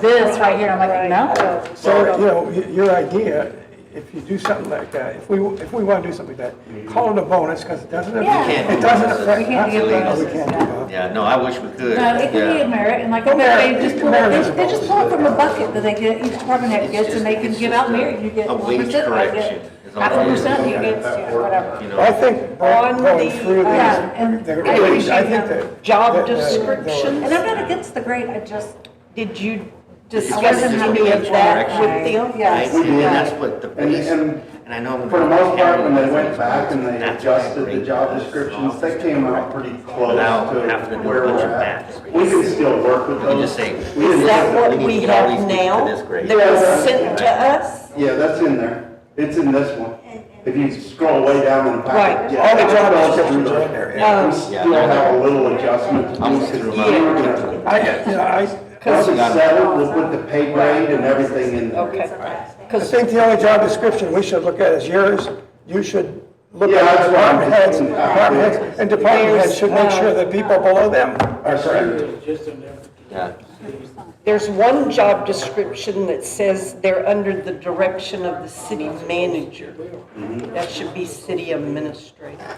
this right here, I'm like, no. So, you know, your idea, if you do something like that, if we want to do something like that, call it a bonus, because it doesn't Yeah. affect, We it doesn't can't do affect. We can't give absolutely, bonuses, we can't do yeah. that. Yeah, no, I wish we could. No, it can be a merit, and like, they just pull it, they just pull it from a bucket that they get, each department head It's gets, and they can just give out merit, you get a 1%, wage I correction get. is half a percent, you get, whatever. You I know, think On going the, through and these, the I rates, I appreciate think that. job that- descriptions. And I'm not against the grade, I just, Did you It's discuss just any a of that direction. with them? right? yes. And that's what the base, And and I know. for the most part, when they went back and they That's what adjusted the rate job does. descriptions, they came out pretty close Without having to to do where a bunch we're of at. math. We can still work with We can those. just say, We Is didn't- that what we we need to get all these have things to now? this grade. That was sent to us? Yeah, that's in there. It's in this one. If you scroll way down in the Right. packet. All the yeah, job it goes descriptions through are in those. there, Um, yeah. We still have a little adjustment. I'm just through my. Yeah. Once it's settled, we'll put the pay grade and everything in there. Okay. I Because think the only job description we should look at is yours. You should look Yeah, at that's what I'm department heads, thinking. and department heads should make sure that people below them are correct. Yeah. there's one job description that says they're under the direction of the city manager. That should be city administrator.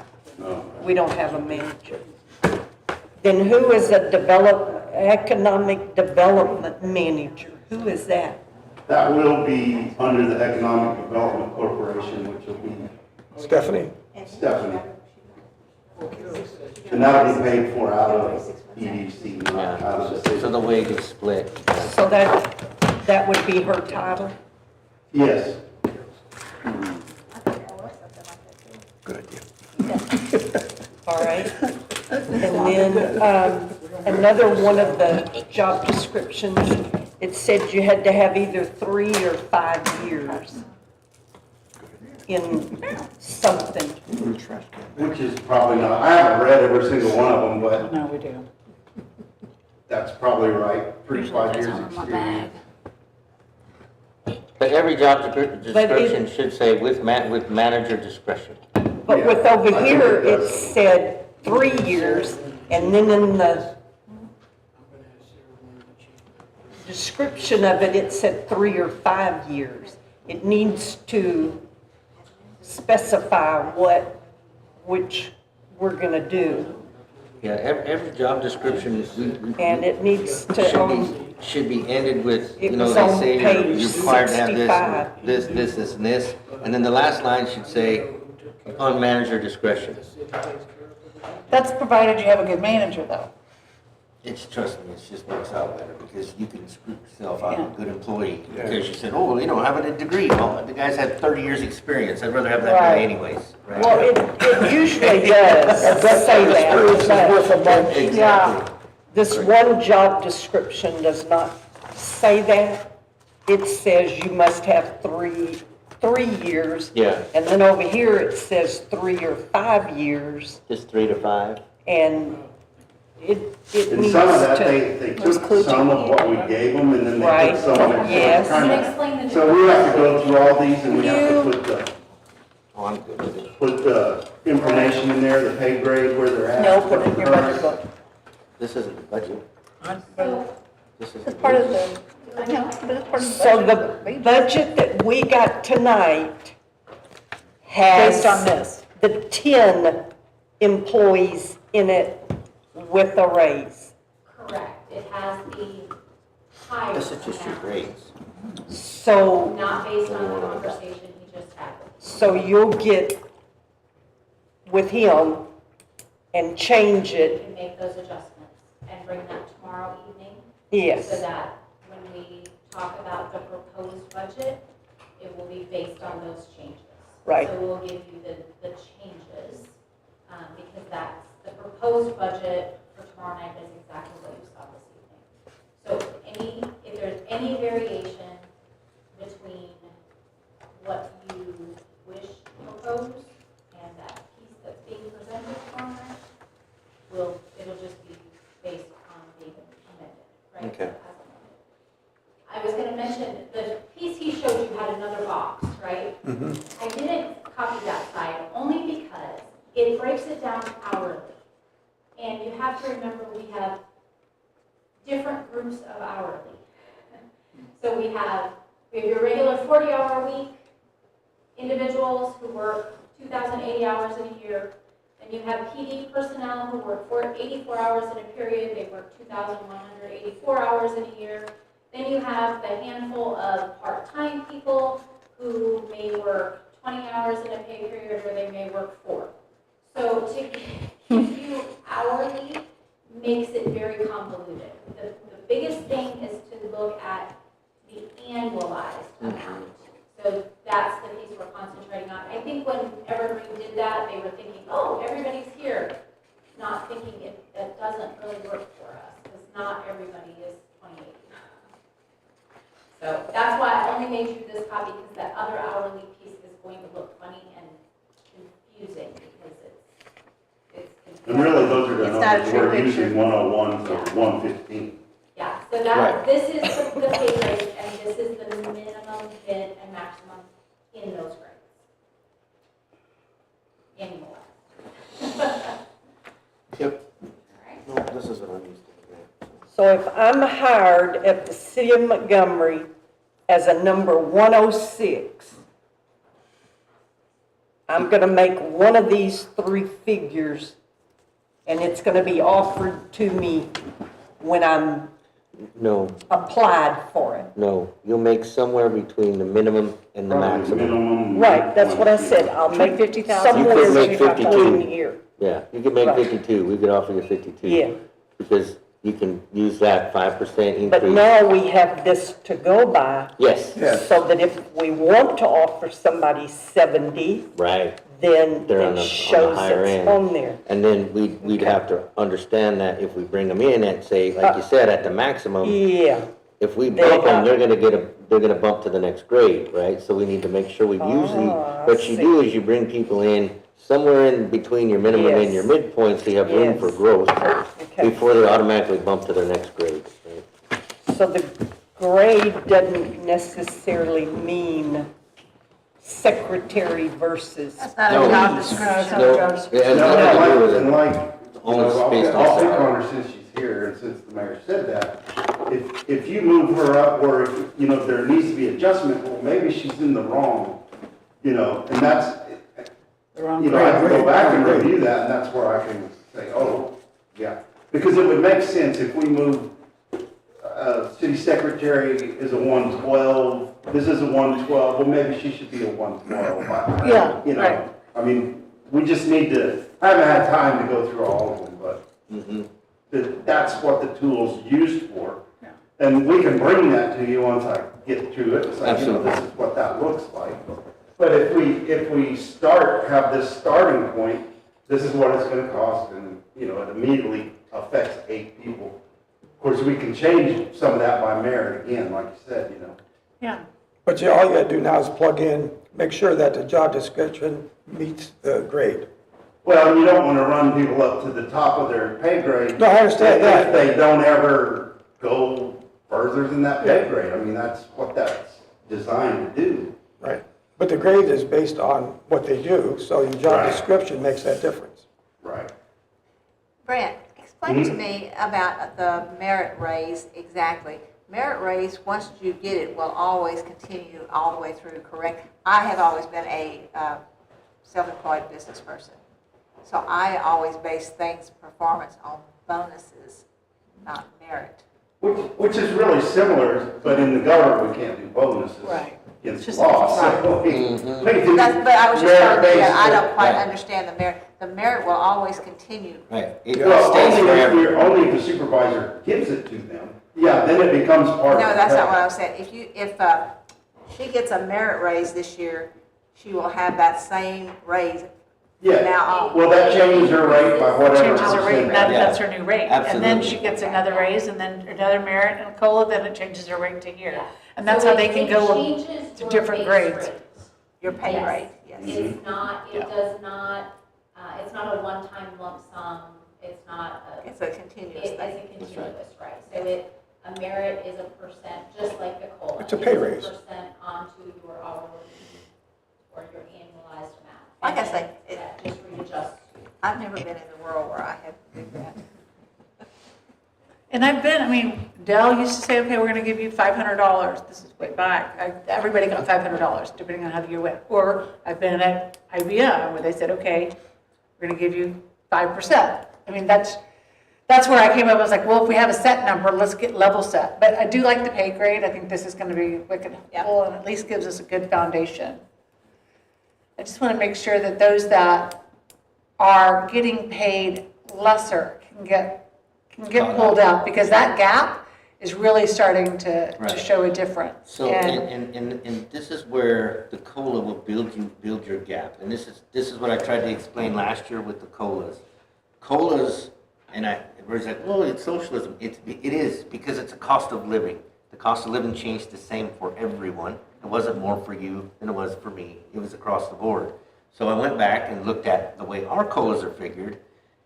We don't have a manager. Then who is a economic development manager? Who is that? That will be under the Economic Development Corporation, which will be Stephanie? Stephanie. And that'll be paid for out of EDC, not out of the So city. the wage is split. So that would be her title? Yes. Good. All right. And then, another one of the job descriptions, it said you had to have either 3 or 5 years in something. Which is probably not, I haven't read every single one of them, but No, we do. that's probably right. 3 to 5 years experience. But every job description should say with manager discretion. But with over here, it said 3 years, and then in the description of it, it said 3 or 5 years. It needs to specify which we're gonna do, Yeah, every job description, and it needs to, should be ended with, It you know, was they on say page you're required to have 65. this, and this. And then the last line should say, upon manager discretion. That's provided you have a good manager, though. It's, trust me, it just works out better because you can screw yourself out of a good employee. Because you said, oh, you know, having a degree, well, the guy's had 30 years experience, I'd rather have that guy Right. anyways. right? well, it usually does say Experience is that, worth a bunch. Exactly. this one job description does not say that. It says you must have three years. Yeah, And then over here, it says 3 or 5 years, just 3 to 5. and it And needs some of that, to, they took some of what we gave them and then they Right. took some of it. Yes. I'm gonna explain the So we have to go through all these and we have to Oh, I'm good with it. put the information in there, the pay grade, where they're at. no, put it in your budget book. This isn't the budget. So, This is It's part of the, I know, but it's part of the So budget. the budget that we got tonight has Based on this. the 10 employees in it with a raise. correct, it has the higher This is just your amount, grades. So, not based on the conversation he just had. so you'll get with him and change We it, can make those adjustments and bring that tomorrow evening. yes. So that when we talk about the proposed budget, it will be based on those changes. Right. So we'll give you the changes, because that's, the proposed budget for tomorrow night is exactly what you saw this evening. So if there's any variation between what you wish to propose and that piece that's being presented tomorrow night, it'll just be based on being amended, right? Okay. As amended. I was gonna mention, the piece he showed you had another box, right? I didn't copy that side, only because it breaks it down hourly. And you have to remember, we have different groups of hourly. So we have your regular 40-hour-a-week individuals who work 2,080 hours in a year. Then you have PD personnel who work 84 hours in a period. They work 2,184 hours in a year. Then you have the handful of part-time people who may work 20 hours that's the piece we're concentrating on. I think when Evergreen did that, they were thinking, oh, everybody's here, not thinking it doesn't really work for us, because not everybody is 28. So that's why I only made you this copy, because that other hourly piece is going to look funny and confusing, because it's confusing. And really, those are the It's not a numbers, true we're picture. using 101 to 115. Yeah, so that, Right. this is the pay grade, and this is the minimum bid and maximum in those grades. Annualized. Yep. Alright. No, this is what I'm used to. So if I'm hired at the city of Montgomery as a number 106, I'm gonna make one of these three figures, and it's gonna be offered to me when I'm No, applied for it. no, you'll make somewhere between the minimum and the Probably maximum. minimum. Right, that's what I said, I'll make 50,000. somewhere You could make between 52. here. Yeah, you can make Right. 52, we could offer you 52. Yeah. Because you can use that 5% increase. But now we have this to go by, Yes, Yes. so that if we want to offer somebody 70, right. then They're on it the shows higher it's end. on there. And then we'd have to understand that if we bring them in at, say, like you said, at the maximum, Yeah, if we They bump them, have- they're gonna bump to the next grade, right? So we need to make sure we usually, I what you see. do is you bring people in somewhere in between your minimum and Yes. your midpoint, so you have room for Yes. growth okay. before they automatically bump to their next grade. right? So the grade doesn't necessarily mean secretary versus, That's not No. a job description. No, Job it description. has No, nothing to do with and it. like, Only based on I'll pick salary. on her since she's here, and since the mayor said that. If you move her up, or if, there needs to be adjustment, well, maybe she's in the wrong, and that's, The wrong I have to grade. go back and review that, and that's where I can say, oh, yeah. Because it would make sense if we move, city secretary is a 112, this is a 112, well, maybe she should be a 112. Yeah, right. I mean, we just need to, I haven't had time to go through all of them, but Mhm. that's what the tool's used for. Yeah. And we can bring that to you once I get through it, so Absolutely. this is what that looks like. But if we have this starting point, this is what it's gonna cost, and, it immediately affects 8 people. Of course, we can change some of that by merit again, like you said, Yeah. But all you gotta do now is plug in, make sure that the job description meets the grade. Well, you don't wanna run people up to the top of their pay grade. No, I understand that. If they don't ever go further than that pay grade. I mean, that's what that's designed to do. Right. But the grade is based on what they do, so your job Right. description makes that difference. Right. Brent, explain to me about the merit raise exactly. Merit raise, once you get it, will always continue all the way through, correct? I have always been a self-employed business person. So I always base things, performance on bonuses, not merit. Which is really similar, but in the government, we can't do bonuses. Right. Against Just- law, so we do But I was just telling you, merit-based, I don't quite right. understand the merit. The merit will always continue. Right, it Well, stays forever. only if the supervisor gives it to them. Yeah, then it becomes part of No, the that's not pay. what I was saying. If she gets a merit raise this year, she will have that same raise Yeah, now on. well, that changes her rate by whatever Changes her rate, percent. that's her new rate. And then Absolutely. she gets another raise, and then another merit and a COLA, then it changes her rate to here. Yeah. And that's So how they it- can it go changes to your different base grades. rate. Your pay Yes. rate, yes. It's not, Yeah. it does not, it's not a one-time lump sum, it's not a. It's a continuous It's thing. a continuous, right, so a merit is a percent, just like the COLA. It's a pay It raise. is a percent onto your hourly or your annualized amount. Like I And say, then that just readjusts. I've never been in the world where I had to do that. And Dell used to say, okay, we're gonna give you $500. This is way back. Everybody got $500, depending on how the year went. Or I've been at IBM, where they said, okay, we're gonna give you 5%. That's where I came up, I was like, well, if we have a set number, let's get level set. But I do like the pay grade. I think this is gonna be wicked helpful and at least gives us a good foundation. I just wanna make sure that those that are getting paid lesser can get pulled out, because that gap is really starting to Right. show a difference. So, and this is where the COLA will build your gap. And this is what I tried to explain last year with the COLAs. COLAs, and everybody's like, oh, it's socialism. It is, because it's a cost of living. The cost of living changed the same for everyone. It wasn't more for you than it was for me. It was across the board. So I went back and looked at the way our COLAs are figured,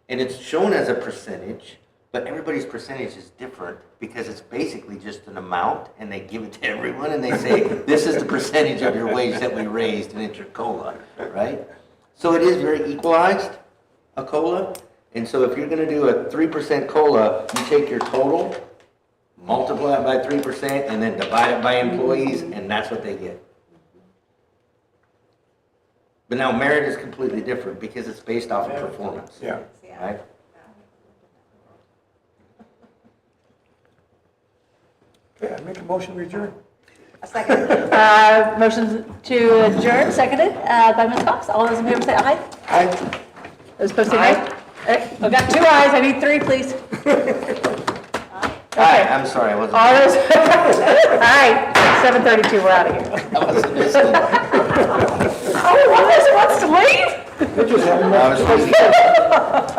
and it's shown as a percentage, but everybody's percentage is different because it's basically just an amount, and they give it to everyone, and they say, this is the percentage of your wage that we raised, and it's your COLA, right? So it is very equalized, a COLA. And so if you're gonna do a 3% COLA, you take your total, multiply it by 3%, and then divide it by employees, and that's what they get. But now merit is completely different because it's based off of performance, Yeah. right? Okay, I make a motion to adjourn. A second. Motion to adjourn, seconded by Ms. Cox. All those in favor say aye. Aye. Those opposed say nay. I've got 2 ayes, I need 3, please. Hi, I'm sorry, I wasn't. All those, all right, 7:32, we're out of here. I wasn't listening. Oh, one person wants to leave? They're just having I was listening.